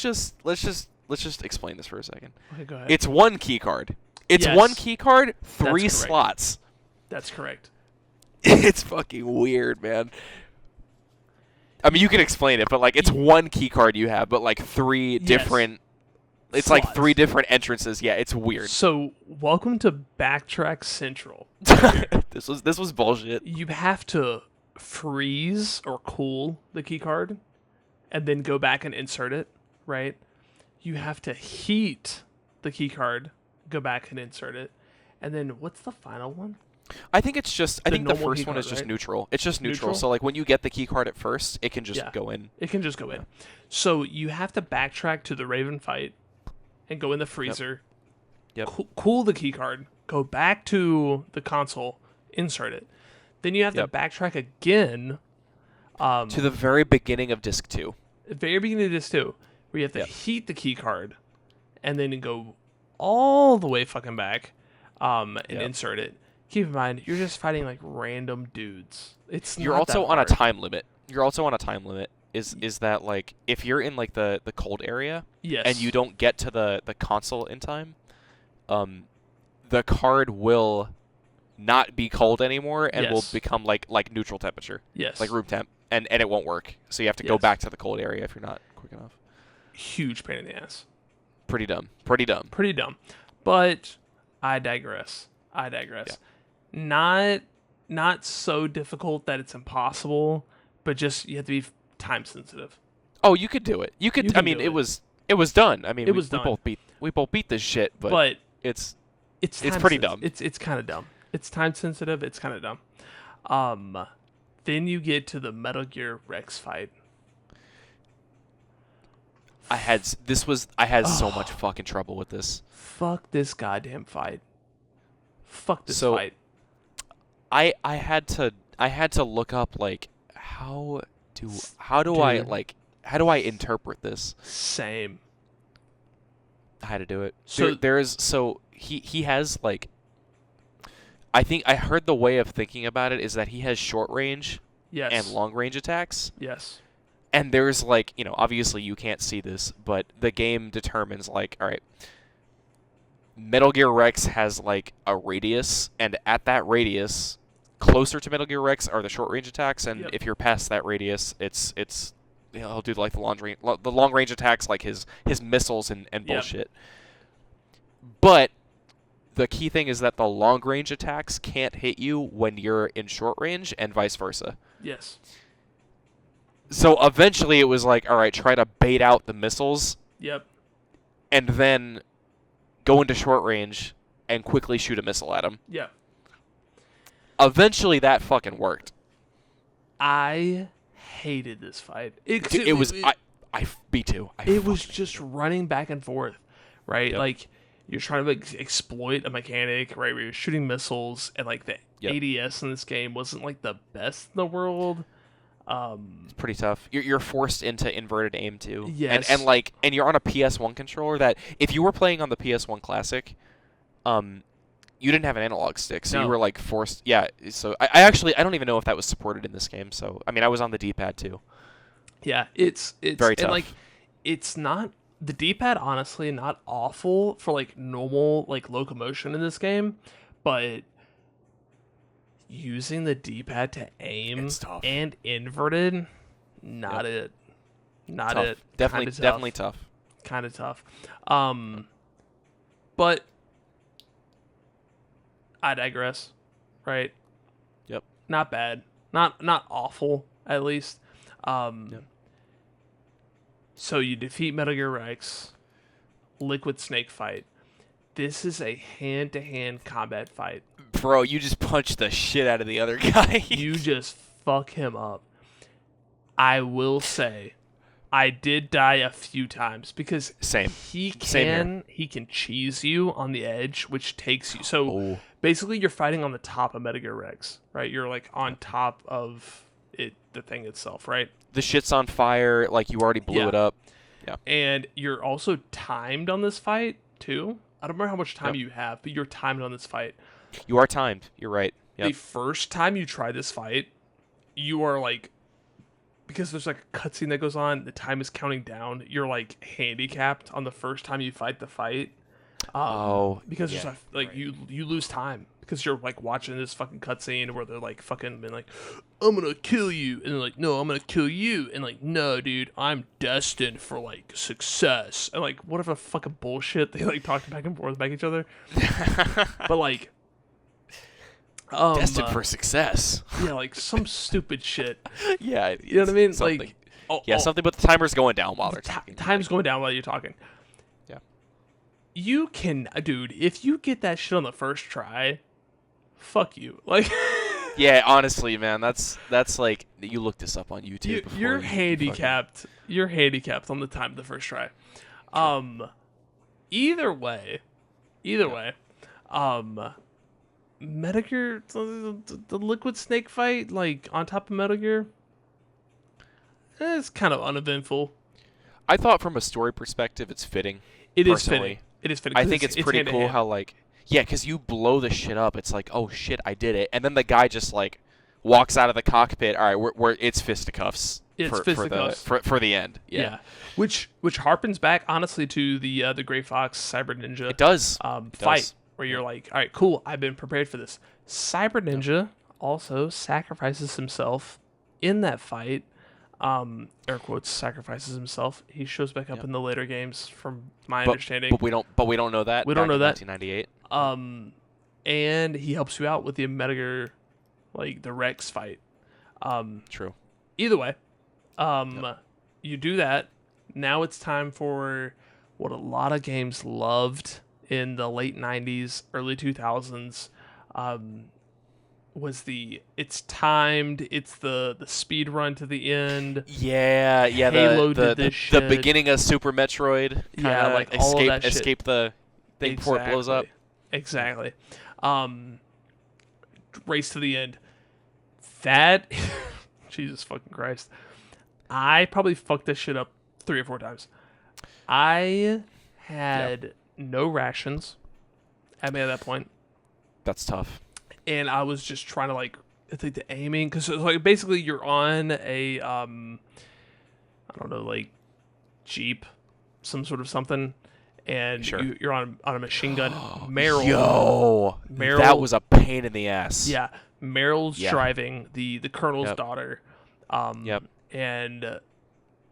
just explain this for a second. Okay, go ahead. It's 1 key card. It's Yes. 1 key card, 3 correct. slots. That's correct. It's fucking weird, man. I mean, you can explain it, but like it's 1 key card you have, but like 3 Yes. different. It's like Slots. 3 different entrances. Yeah, it's weird. So, welcome to Backtrack Central. This was bullshit. You have to freeze or cool the key card and then go back and insert it, right? You have to heat the key card, go back and insert it. And then what's the final one? I think it's just. I think the normal first key one card, is just right? neutral. It's just neutral. Neutral? So like when you get the key card at first, it can just Yeah. go in. It can just go in. So you have to backtrack to the Raven fight and go in the freezer. Yep. Cool the key card, go back to the console, insert it. Then you have Yep. to backtrack again To the very beginning of disc 2. at the very beginning of this too, where you have to Yep. heat the key card and then go all the way fucking back and Yep. insert it. Keep in mind, you're just fighting like random dudes. You're not also that on a hard. time limit. You're also on a time limit. Is that like if you're in like the cold area Yes. and you don't get to the console in time, the card will not be cold anymore and will Yes. become like neutral temperature, Yes. like room temp, and it won't work. So you have to go Yes. back to the cold area if you're not quick enough. Huge pain in the ass. Pretty dumb. Pretty dumb. Pretty dumb. But I digress. Not so difficult that it's impossible, but just you have to be time sensitive. Oh, you could do it. You could. You I can mean, do it it. was done. I mean, It we was done. we both beat this shit, But it's it's It's time pretty sensi- dumb. It's kind of dumb. It's time sensitive. It's kind of dumb. Then you get to the Metal Gear Rex fight. I had so much fucking trouble with this. Fuck this goddamn fight. Fuck this So- fight. I had to look up like how do I Dude. like how do I interpret this? Same. I had to do it. So- He has like I think I heard the way of thinking about it is that he has short range Yes. and long range attacks. Yes. And there's like, obviously you can't see this, but the game determines like, all right, Metal Gear Rex has like a radius, and at that radius, closer to Metal Gear Rex are the short range attacks, and Yep. if you're past that radius, it's he'll do like the long range attacks like his missiles and bullshit. But the key thing is that the long range attacks can't hit you when you're in short range, and vice versa. Yes. So eventually it was like, all right, try to bait out the missiles Yep. and then go into short range and quickly shoot a missile at him. Yep. Eventually that fucking worked. I hated this fight. Dude, it was me too. It was just running back and forth, right? Yep. Like you're trying to like exploit a mechanic, right? Where you're shooting missiles, and like the Yep. ADS in this game wasn't like the best in the world. It's pretty tough. You're forced into inverted aim too. Yes. And you're on a PS1 controller that if you were playing on the PS1 Classic, you didn't have an analog stick, so No. you were like forced. Yeah. So I don't even know if that was supported in this game. So I mean, I was on the D-pad too. Yeah, it's Very and tough. like it's not the D-pad, honestly, not awful for like normal like locomotion in this game, but using the D-pad to aim It's tough. and inverted, not it. Not Tough. it. Definitely, Kinda definitely tough. tough. Kind of tough. But I digress. Right? Yep. Not bad. Not awful, at least. Yep. So you defeat Metal Gear Rex, Liquid Snake fight. This is a hand-to-hand combat fight. Bro, you just punched the shit out of the other guy. You just fuck him up. I will say, I did die a few times because Same. he Same can cheese you on the edge, which takes you. So Oh. basically, you're fighting on the top of Metal Gear Rex, right? You're like on top of it, the thing itself, right? The shit's on fire, like you already blew Yeah. it up. Yeah. And you're also timed on this fight too. I don't remember how much time Yep. you have, but you're timed on this fight. You are timed. You're right. The Yep. first time you try this fight, you are like, because there's like a cutscene that goes on, the time is counting down. You're like handicapped on the first time you fight the fight. Because yeah, there's like right. you lose time because you're like watching this fucking cutscene where they're like fucking been like, I'm gonna kill you, and they're like, no, I'm gonna kill you, and like, no, dude, I'm destined for like success, and like whatever fucking bullshit they like talked back and forth back each other, but like, Destined for success. yeah, like some stupid shit. Yeah. You know what I mean? Something. Like, Yeah, something, but the timer's going down while they're talking. time's going down while you're talking. Yeah. You can, dude, if you get that shit on the first try, fuck you. Like, Yeah, honestly, man, that's like you looked this up on YouTube. before you're you handicapped. You're handicapped on the time of the first try. Either way, Metal Gear, the Liquid Snake fight, like on top of Metal Gear, it's kind of uneventful. I thought from a story perspective, it's fitting. It is personally. fitting. It is fitting. I 'cause think it's pretty cool hand-to-hand. how like because you blow the shit up. It's like, oh shit, I did it, and then the guy just like walks out of the cockpit. All right, we're it's fisticuffs. It's for fisticuffs. for the end. Yeah. Which harpens back honestly to the Gray Fox Cyber Ninja. It does. Fight does. where you're like, all right, cool, I've been prepared for this. Cyber Ninja also sacrifices himself in that fight. Air quotes, sacrifices himself. He shows back up in the later games, from my understanding. But we don't know that. We don't know that. 1998. And he helps you out with the Metal Gear, like the Rex fight. True. Either way, you do that. Now it's time for what a lot of games loved in the late 90s, early 2000s. It's timed, it's the speed run to the end. Yeah, Halo the did this the shit. beginning of Super Metroid. Yeah, like all of that shit. Escape the thing before it blows up. Exactly. Race to the end. That Jesus fucking Christ. I probably fucked this shit up 3 or 4 times. I had no rations at me at that point. That's tough. And I was just trying to like, I think the aiming, because like basically you're on a I don't know, like Jeep, some sort of something, and Sure. you're on a machine gun. Meryl, Meryl, that was a pain in the ass. yeah, Meryl's Yeah. driving the colonel's Yep. daughter, and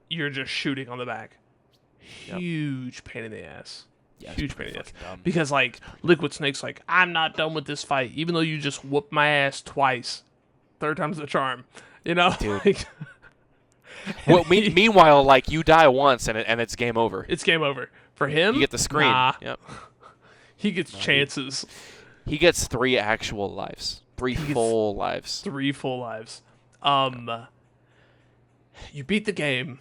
you're just shooting on the back. Yep. Huge pain in the ass. Yeah, it's Huge pain pretty in the ass. fucking dumb. Because like Liquid Snake's like, I'm not done with this fight, even though you just whooped my ass twice. 3rd time's the charm. You know? Dude. Like, Well, meanwhile, like you die once and it's game over. it's game over. For him, You get the screen. Nah, Yep. he gets chances. He gets 3 actual lives. 3 full lives. 3 full lives. You beat the game.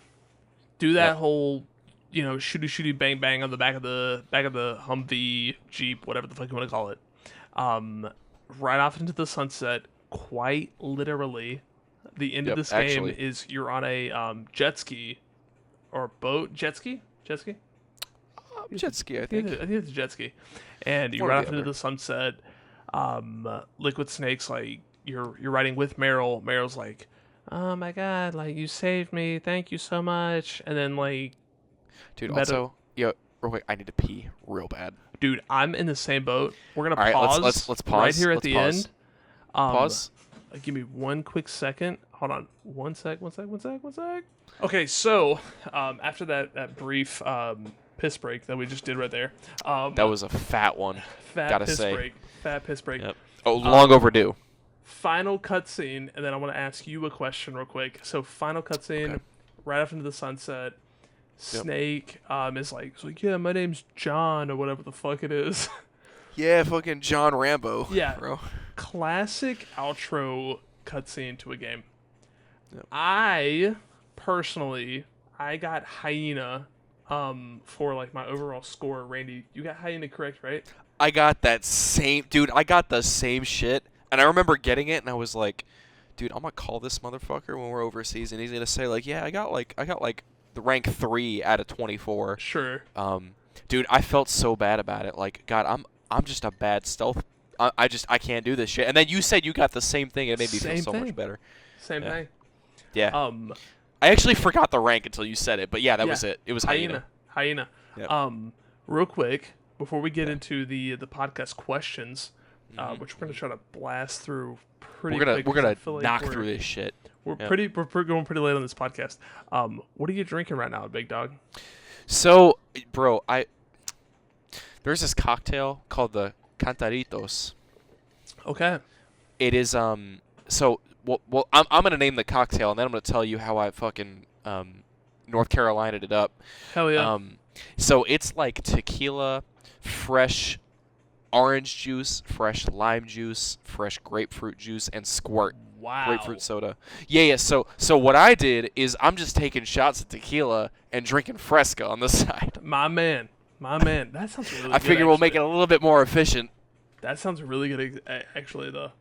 Do that Yep. whole, shooty bang bang on the back of the Humvee, Jeep, whatever the fuck you want to call it. Right off into the sunset. Quite literally, the end of Yep, this game actually. is you're on a jet ski or boat. Jet ski. Jet ski, I I think. think it's a jet ski, and you One or ride the off into other. the sunset. Liquid Snake's like you're riding with Meryl. Meryl's like, oh my god, like you saved me, thank you so much. And then like Dude, Meta- also, yo, real quick, I need to pee real bad. Dude, I'm in the same boat. We're gonna All right, pause. let's pause. Right here at Let's the pause. end. Pause. Give me one quick second. Hold on. One sec. Okay, so after that brief piss break that we just did right there. That was a fat one. fat gotta piss say. break. Fat piss break. Yep. Oh, long overdue. Final cutscene, and then I want to ask you a question real quick. So final cutscene, Okay. right off into the sunset. Snake is like, yeah, my name's John or whatever the fuck it is. Yeah, fucking John Rambo. Yeah. Bro. Classic outro cutscene to a game. Yep. I personally, I got Hyena for like my overall score. Randy, you got Hyena correct, right? I got that same... Dude, I got the same shit. And I remember getting it, and I was like, dude, I'm going to call this motherfucker when we're overseas, and he's going to say, like, yeah, I got the rank 3 out of 24. Sure. Dude, I felt so bad about it. Like, God, I'm just a bad stealth. I can't do this shit. And then you said you got the same thing. It made me feel so much better. Same thing. Yeah. I actually forgot the rank until you said it, but yeah, that was it. It was Hyena. Hyena. Yep. Real quick before we get into the podcast questions, which we're gonna try to blast through pretty. We're gonna I feel like knock through this shit. We're going pretty late on this podcast. What are you drinking right now, big dog? So, bro, there's this cocktail called the Cantaritos. Okay. It is so well I'm gonna name the cocktail, and then I'm gonna tell you how I fucking North Carolinaed it up. Hell yeah. So it's like tequila, fresh orange juice, fresh lime juice, fresh grapefruit juice, and squirt grapefruit soda. Yeah. So what I did is I'm just taking shots of tequila and drinking Fresca on the side. My man. That sounds really good. I figure we'll make it a little bit more efficient. That sounds really good, actually, though.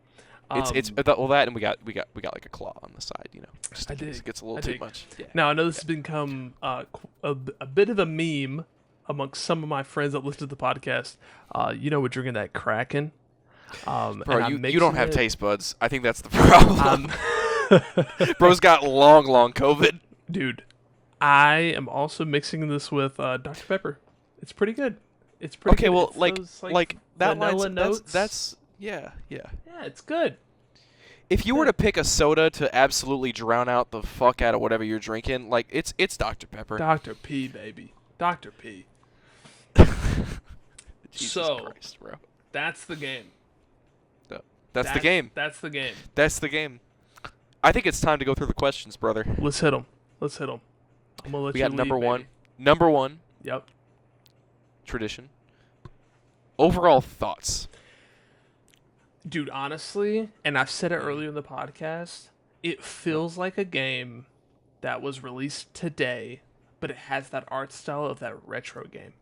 Well, that, and we got like a claw on the side, you know. Just in case it gets a little too much. Yeah. Now I know this has become a bit of a meme amongst some of my friends that listen to the podcast. We're drinking that Kraken. Bro, you don't have taste buds. I think that's the problem. Bro's got long COVID. Dude, I am also mixing this with Dr. Pepper. It's pretty good. It's pretty okay, good. well, It's like that vanilla lines, notes. that's yeah. Yeah, it's good. If you were to pick a soda to absolutely drown out the fuck out of whatever you're drinking, like it's Dr. Pepper. Dr. P, baby. Dr. P. Jesus Christ, bro. That's the game. That's the game. That's the game. That's the game. I think it's time to go through the questions, brother. Let's hit them. I'm gonna let we you got lead, number baby. one. Number one. Yep. Tradition. Overall thoughts. Dude, honestly, and I've said it earlier in the podcast, it feels like a game that was released today, but it has that art style of that retro game.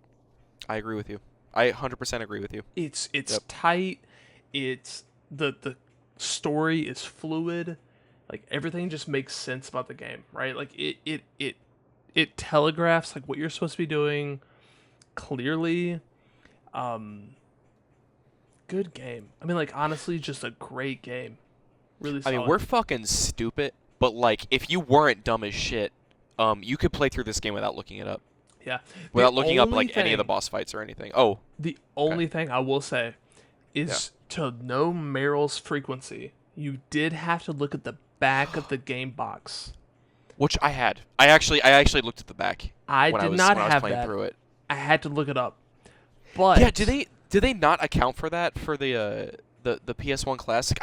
I agree with you. I 100% agree with you. It's tight. It's the story is fluid. Like everything just makes sense about the game, right? Like it telegraphs like what you're supposed to be doing clearly. Good game. I mean, like honestly, just a great game. Really solid. I mean, we're fucking stupid, but like if you weren't dumb as shit, you could play through this game without looking it up. Yeah. Without looking up like any of the boss fights or anything. Oh. The only thing I will say is to know Meryl's frequency, you did have to look at the back of the game box. Which I had. I actually looked at the back. I did not have playing that. Through it. I had to look it up. But yeah, do they not account for that for the PS1 Classic?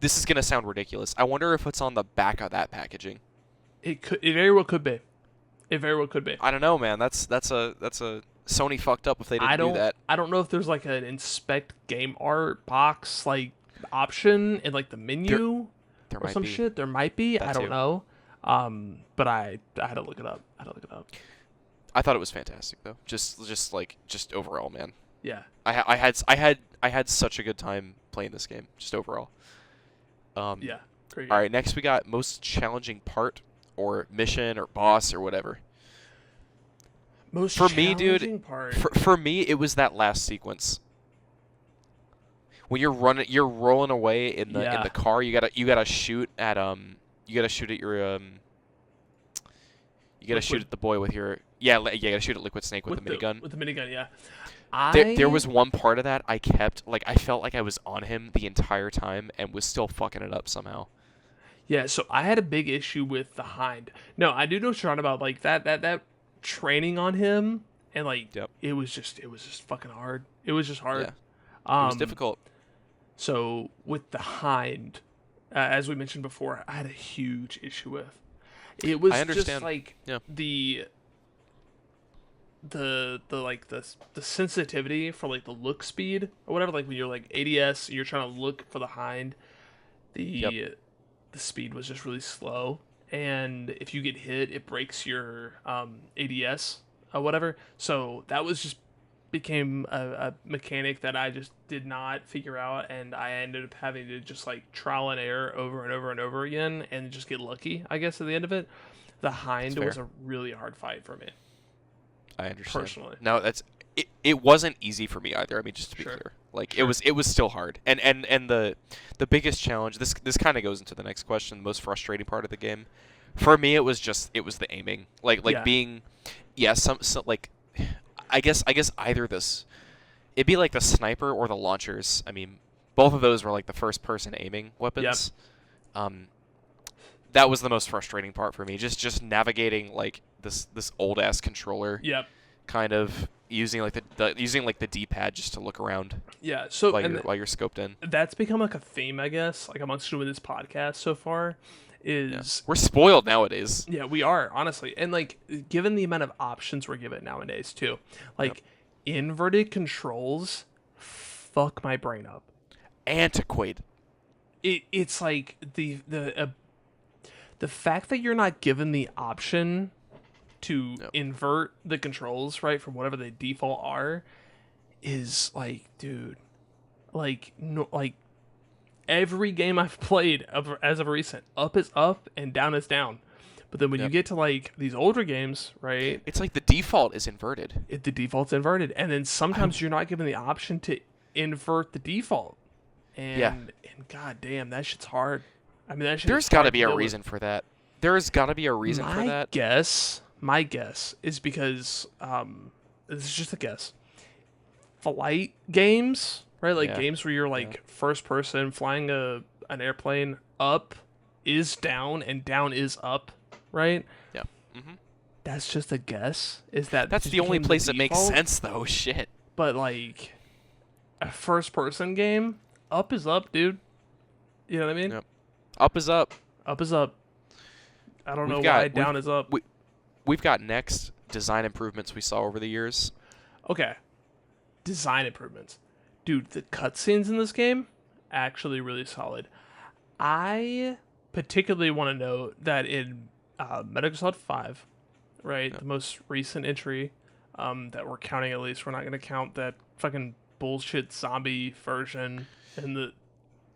This is gonna sound ridiculous. I wonder if it's on the back of that packaging. It very well could be. It very well could be. I don't know, man. That's a Sony fucked up if they didn't do that. I don't know if there's like an inspect game art box like option in like the menu there or might some be. shit. There might be. That I don't too. know. But I had to look it up. I thought it was fantastic though. Just overall, man. Yeah. I had such a good time playing this game. Just overall. Yeah. Great game. All right. Next we got most challenging part or mission or boss or whatever. Most for me, dude. challenging part. For me, it was that last sequence. When you're rolling away in the car. You gotta shoot at your You gotta shoot at the boy with your you gotta shoot at Liquid Snake with the minigun. With the minigun, yeah. There was one part of that I kept I felt like I was on him the entire time and was still fucking it up somehow. Yeah, so I had a big issue with the Hind. No, I do know what you're on about, like that training on him, and like it was just fucking hard. It was just hard. Yeah. It was difficult. So with the Hind, as we mentioned before, I had a huge issue with. It was just like the sensitivity for like the look speed or whatever. Like when you're like ADS, you're trying to look for the Hind. The speed was just really slow, and if you get hit, it breaks your ADS or whatever. So that was just became a mechanic that I just did not figure out, and I ended up having to just like trial and error over and over and over again and just get lucky, I guess, at the end of it. The Hind was a really hard fight for me. I understand. Personally. No, it wasn't easy for me either. I mean, just to be clear. Like it was still hard. And the biggest challenge, this kind of goes into the next question, the most frustrating part of the game. For me it was the aiming. Like being some like I guess either this, it'd be like the sniper or the launchers. I mean, both of those were like the first person aiming weapons. That was the most frustrating part for me. Just navigating like this old ass controller. Kind of using like the D-pad just to look around. Yeah. So while you're scoped in. That's become like a theme, I guess, like amongst doing this podcast so far. We're spoiled nowadays. Yeah, we are, honestly. And like given the amount of options we're given nowadays too, like inverted controls fuck my brain up. Antiquated. It's like the fact that you're not given the option to invert the controls, right, from whatever the default are, is like, dude, like no, like every game I've played as of recent, up is up and down is down. But then when you get to like these older games, right, it's like the default is inverted. The default's inverted, and then sometimes you're not given the option to invert the default. And god damn, that shit's hard. I mean, there's got to be a reason for that. There's got to be a reason for that. My guess is because this is just a guess. Flight games, right? Like games where you're like first person flying an airplane, up is down and down is up, right? Yeah. Mm-hmm. That's just a guess. That's the only place that makes sense, though. Shit. But like a first person game, up is up, dude. You know what I mean? Yep. Up is up. Up is up. I don't know why down is up. We've got next design improvements we saw over the years. Okay. Design improvements. Dude, the cutscenes in this game, actually really solid. I particularly want to note that in Metal Gear Solid 5, right, the most recent entry that we're counting at least, we're not going to count that fucking bullshit zombie version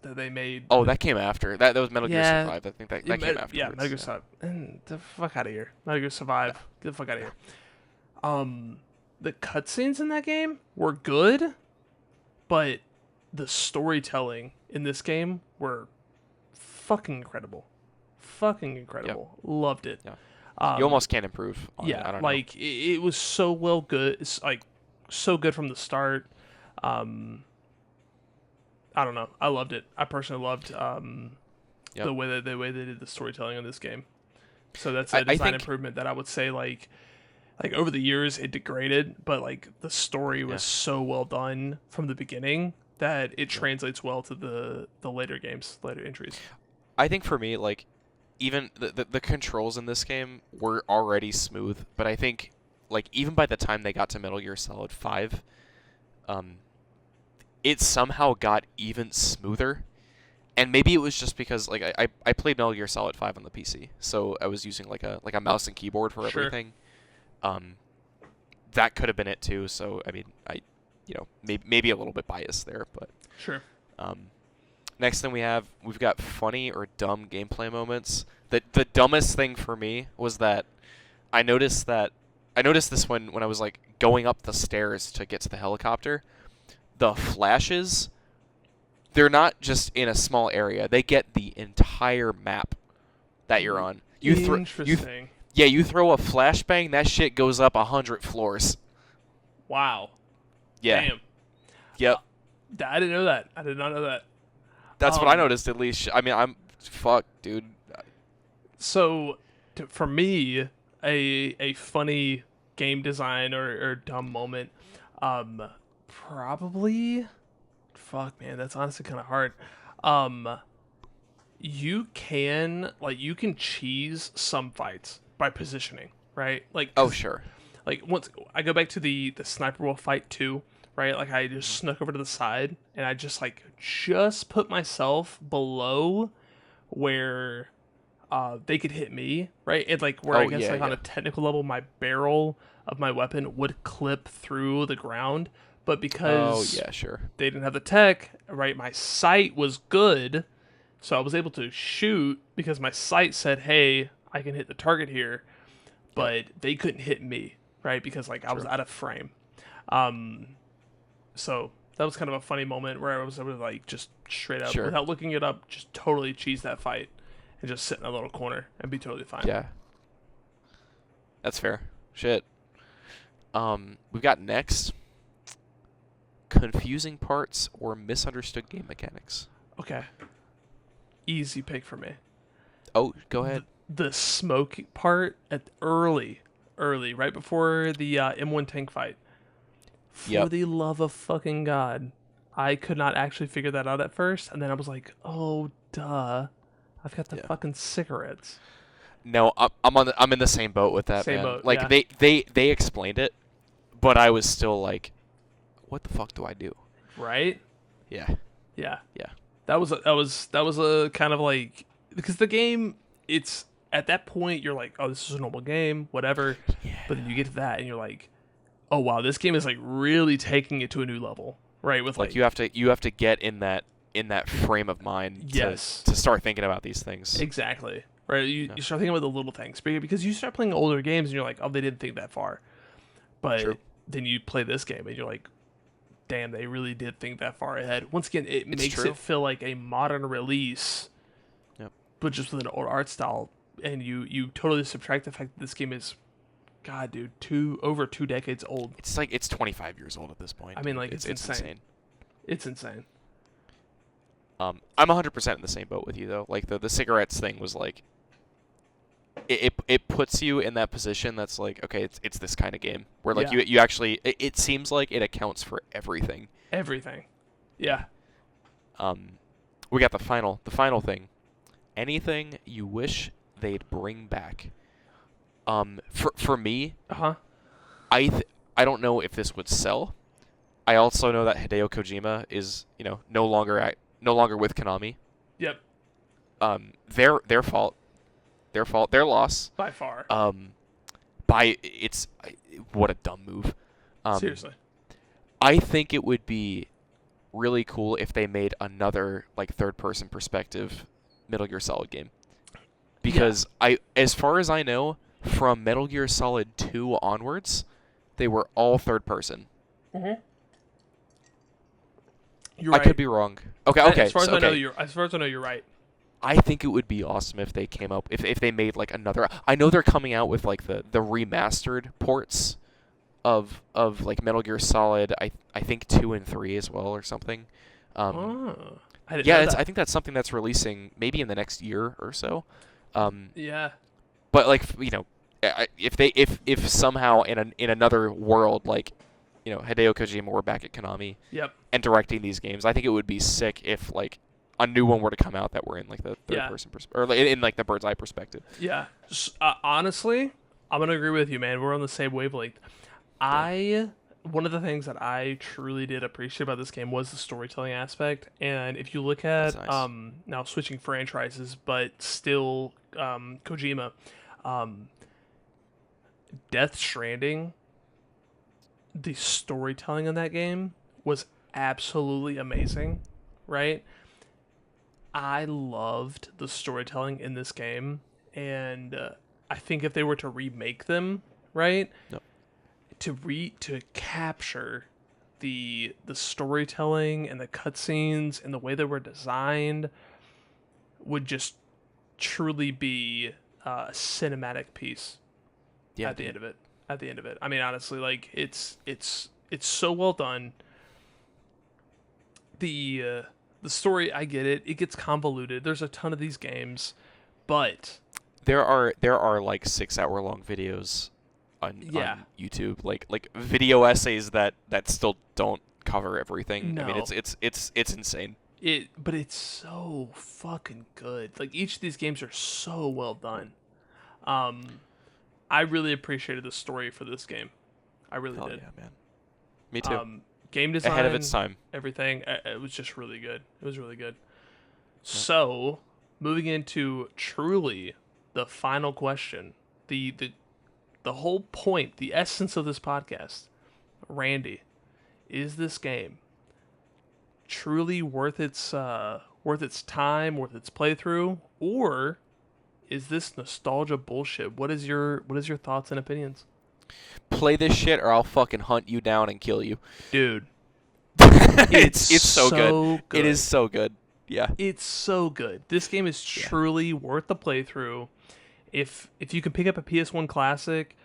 that they made. Oh, that came after. That was Metal Gear Survive. I think that came after. Yeah, Metal Gear Survive. And the fuck out of here. Metal Gear Survive. Get the fuck out of here. The cutscenes in that game were good, but the storytelling in this game were fucking incredible. Yep. Loved it. Yeah. You almost can't improve on it. I don't know. It was so well good. It's like so good from the start. I don't know. I loved it. I personally loved the way they did the storytelling in this game. So that's a design improvement that I would say like over the years it degraded, but like the story was so well done from the beginning that it translates well to the later games, later entries. I think for me, like even the controls in this game were already smooth, but I think like even by the time they got to Metal Gear Solid 5, it somehow got even smoother. And maybe it was just because like I played Metal Gear Solid 5 on the PC, so I was using like a mouse and keyboard for everything. That could have been it too. So I mean, maybe a little bit biased there, but sure. Next thing we've got funny or dumb gameplay moments. The dumbest thing for me was that I noticed this when I was like going up the stairs to get to the helicopter. The flashes, they're not just in a small area. They get the entire map that you're on. Interesting. Yeah, you throw a flashbang, that shit goes up 100 floors. Wow. Yeah. Damn. Yep. I didn't know that. I did not know that. That's what I Um, noticed at least. I mean, fuck, dude. so for me, a funny game design or dumb moment, um, probably. Fuck, man, that's honestly kind of hard. Um, you can cheese some fights by positioning, right? Like, Oh, 'cause, sure. like once I go back to the sniper wolf fight too, right? Like I just snuck over to the side and I just put myself below where they could hit me, right? It's like where I Oh, guess yeah, like on a yeah. technical level, my barrel of my weapon would clip through the ground, but Oh, because yeah, sure. they didn't have the tech, right? My sight was good, so I was able to shoot because my sight said, "Hey, I can hit the target here," Yep. but they couldn't hit me, right? Because like I was True. out of frame. Um, so that was kind of a funny moment where I was able to like just straight up, Sure. without looking it up, just totally cheese that fight and just sit in a little corner and be totally fine. Yeah. That's fair. Shit. We've got next confusing parts or misunderstood game mechanics. Okay, easy pick for me. Oh, go ahead. The smoke part at early, right before the M1 tank fight. For Yep. the love of fucking God, I could not actually figure that out at first, and then I was like, oh, duh. I've got the Yeah. fucking cigarettes. No, I'm in the same boat with that, Same man. boat, Like yeah. they explained it, but I was still like, what the fuck do I do? Right? Yeah. Yeah. Yeah. That was a kind of like because the game it's at that point you're like, oh, this is a normal game, whatever. Yeah. But then you get to that and you're like, oh wow, this game is like really taking it to a new level, right? With Like you have to get in that frame of mind yes, to start thinking about these things. exactly. Right, Yeah. you start thinking about the little things because you start playing older games and you're like, oh, they didn't think that far. But True. then you play this game and you're like, damn, they really did think that far ahead. Once again, it It's makes true. it feel like a modern release, Yep. but just with an old art style. And you totally subtract the fact that this game is, God, dude, over 2 decades old. It's 25 years old at this point. I mean, dude. like, it's insane. It's insane. I'm 100% in the same boat with you though. Like the cigarettes thing was like, it puts you in that position that's like, okay, it's this kind of game where like Yeah. you actually it seems like it accounts for everything. Everything. Yeah. We got the final thing. Anything you wish they'd bring back. For me, Uh huh. I don't know if this would sell. I also know that Hideo Kojima is, no longer with Konami. Yep. Their fault. Their loss. By far. What a dumb move. Seriously. I think it would be really cool if they made another like third-person perspective Metal Gear Solid game. Because as far as I know, from Metal Gear Solid 2 onwards, they were all third person. Mm-hmm. You're I right. could be wrong. Okay. As far as so, I know, okay. you're right. I think it would be awesome if they came up if they made like another. I know they're coming out with like the remastered ports of like Metal Gear Solid. I think 2 and 3 as well or something. Oh, I didn't Yeah, know that. I think that's something that's releasing maybe in the next year or so. Yeah. But like if somehow in another world like Hideo Kojima were back at Konami Yep. and directing these games, I think it would be sick if like a new one were to come out that were in like the third Yeah. person or like, in like the bird's eye perspective. Yeah. Honestly, I'm gonna agree with you, man. We're on the same wavelength. One of the things that I truly did appreciate about this game was the storytelling aspect. And if you look at That's nice. now switching franchises, but still Kojima, Death Stranding, the storytelling in that game was absolutely amazing, right? I loved the storytelling in this game, and I think if they were to remake them, right, Yep. to capture the storytelling and the cutscenes and the way they were designed would just truly be a cinematic piece, Yeah, at the dude. end of it. At the end of it, I mean, honestly, like it's so well done. The story, I get it. It gets convoluted. There's a ton of these games, but There are like 6 hour long videos yeah, on YouTube, like video essays that still don't cover everything. I mean, no, it's insane. but it's so fucking good. Like each of these games are so well done. Um, I really appreciated the story for this game. I really Hell did. yeah, man. Me too. Game Ahead of its design, time. everything. It was just really good. It was really good. So, moving into truly the final question, the whole point, the essence of this podcast, Randy, is this game truly worth its time, worth its playthrough, or is this nostalgia bullshit? What is your thoughts and opinions, Play this shit or I'll fucking hunt you down and kill you. dude? It's so good. good. It is so good. Yeah. It's so good. This game is truly worth the playthrough. If you can pick up a PS1 classic,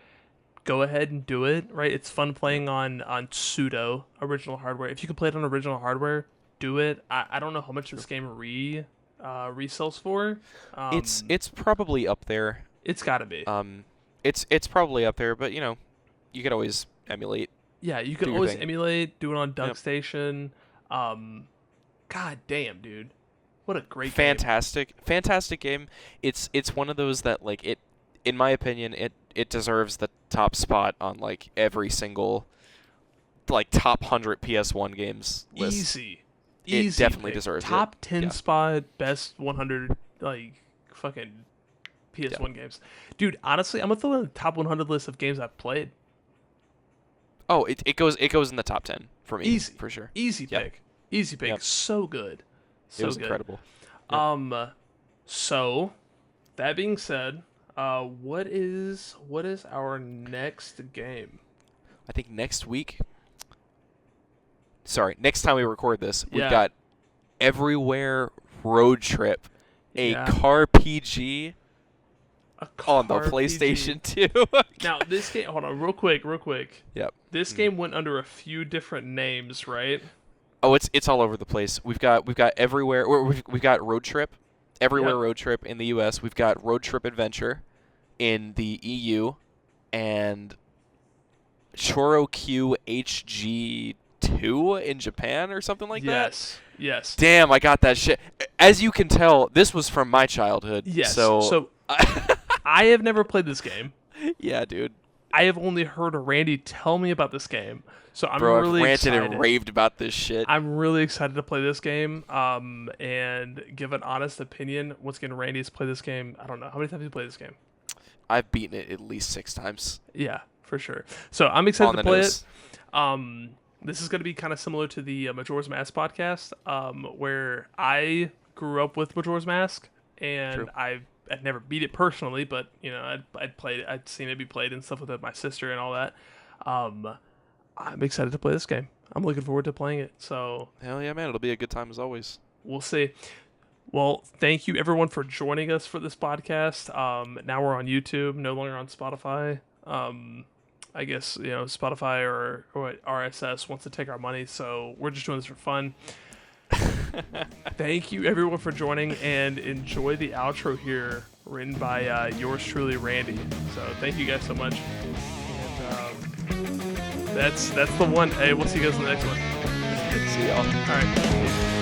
go ahead and do it. Right, it's fun playing on pseudo original hardware. If you can play it on original hardware, do it. I don't know how much this game resells for. It's probably up there. It's got to be. It's probably up there, but you could always emulate. Yeah, you do can your always thing. emulate, do it on Yep. DuckStation. God damn, dude. What a great game. Fantastic game. It's one of those that like it, in my opinion, it deserves the top spot on like every single like top 100 PS1 games list. Easy. It Easy definitely pick. deserves Top it. 10 Yeah. spot, best 100, like, fucking PS1 games. Dude, honestly, I'm going to throw in the top 100 list of games I've played. Oh, it goes in the top 10 for me. Easy. For sure. Easy Yep. pick. Easy pick. Yep. So good. So It was good. incredible. Yep. So, that being said, what is our next game? I think next week. Sorry, next time we record this, we've Yeah. got Everywhere Road Trip, a Yeah. car PG A on the car PlayStation PG. 2. Now, this game, hold on, real quick. Yep. This game went under a few different names, right? Oh, it's all over the place. We've got Everywhere. We've got Road Trip, Everywhere Yep. Road Trip in the U.S. We've got Road Trip Adventure in the EU, and Choro Q HG2 in Japan or something like that. Yes. Damn, I got that shit. As you can tell, this was from my childhood. Yes. So I have never played this game. yeah, dude. I have only heard Randy tell me about this game. So I'm Bro, really I've ranted excited. and raved about this shit. I'm really excited to play this game and give an honest opinion. Once again, Randy's played this game. I don't know. How many times have you played this game? I've beaten it at least 6 times. Yeah, for sure. So I'm excited On to the play nose. it. This is going to be kind of similar to the Majora's Mask podcast, where I grew up with Majora's Mask, and True. I'd never beat it personally, but I'd played it, I'd seen it be played and stuff with my sister and all that. I'm excited to play this game. I'm looking forward to playing it. So Hell yeah, man. It'll be a good time as always. we'll see. Well, thank you everyone for joining us for this podcast. Now we're on YouTube, no longer on Spotify. I guess Spotify or RSS wants to take our money, so we're just doing this for fun. Thank you everyone for joining, and enjoy the outro here, written by yours truly, Randy. So thank you guys so much. And that's the one. Hey, we'll see you guys in the next one. See y'all. All right.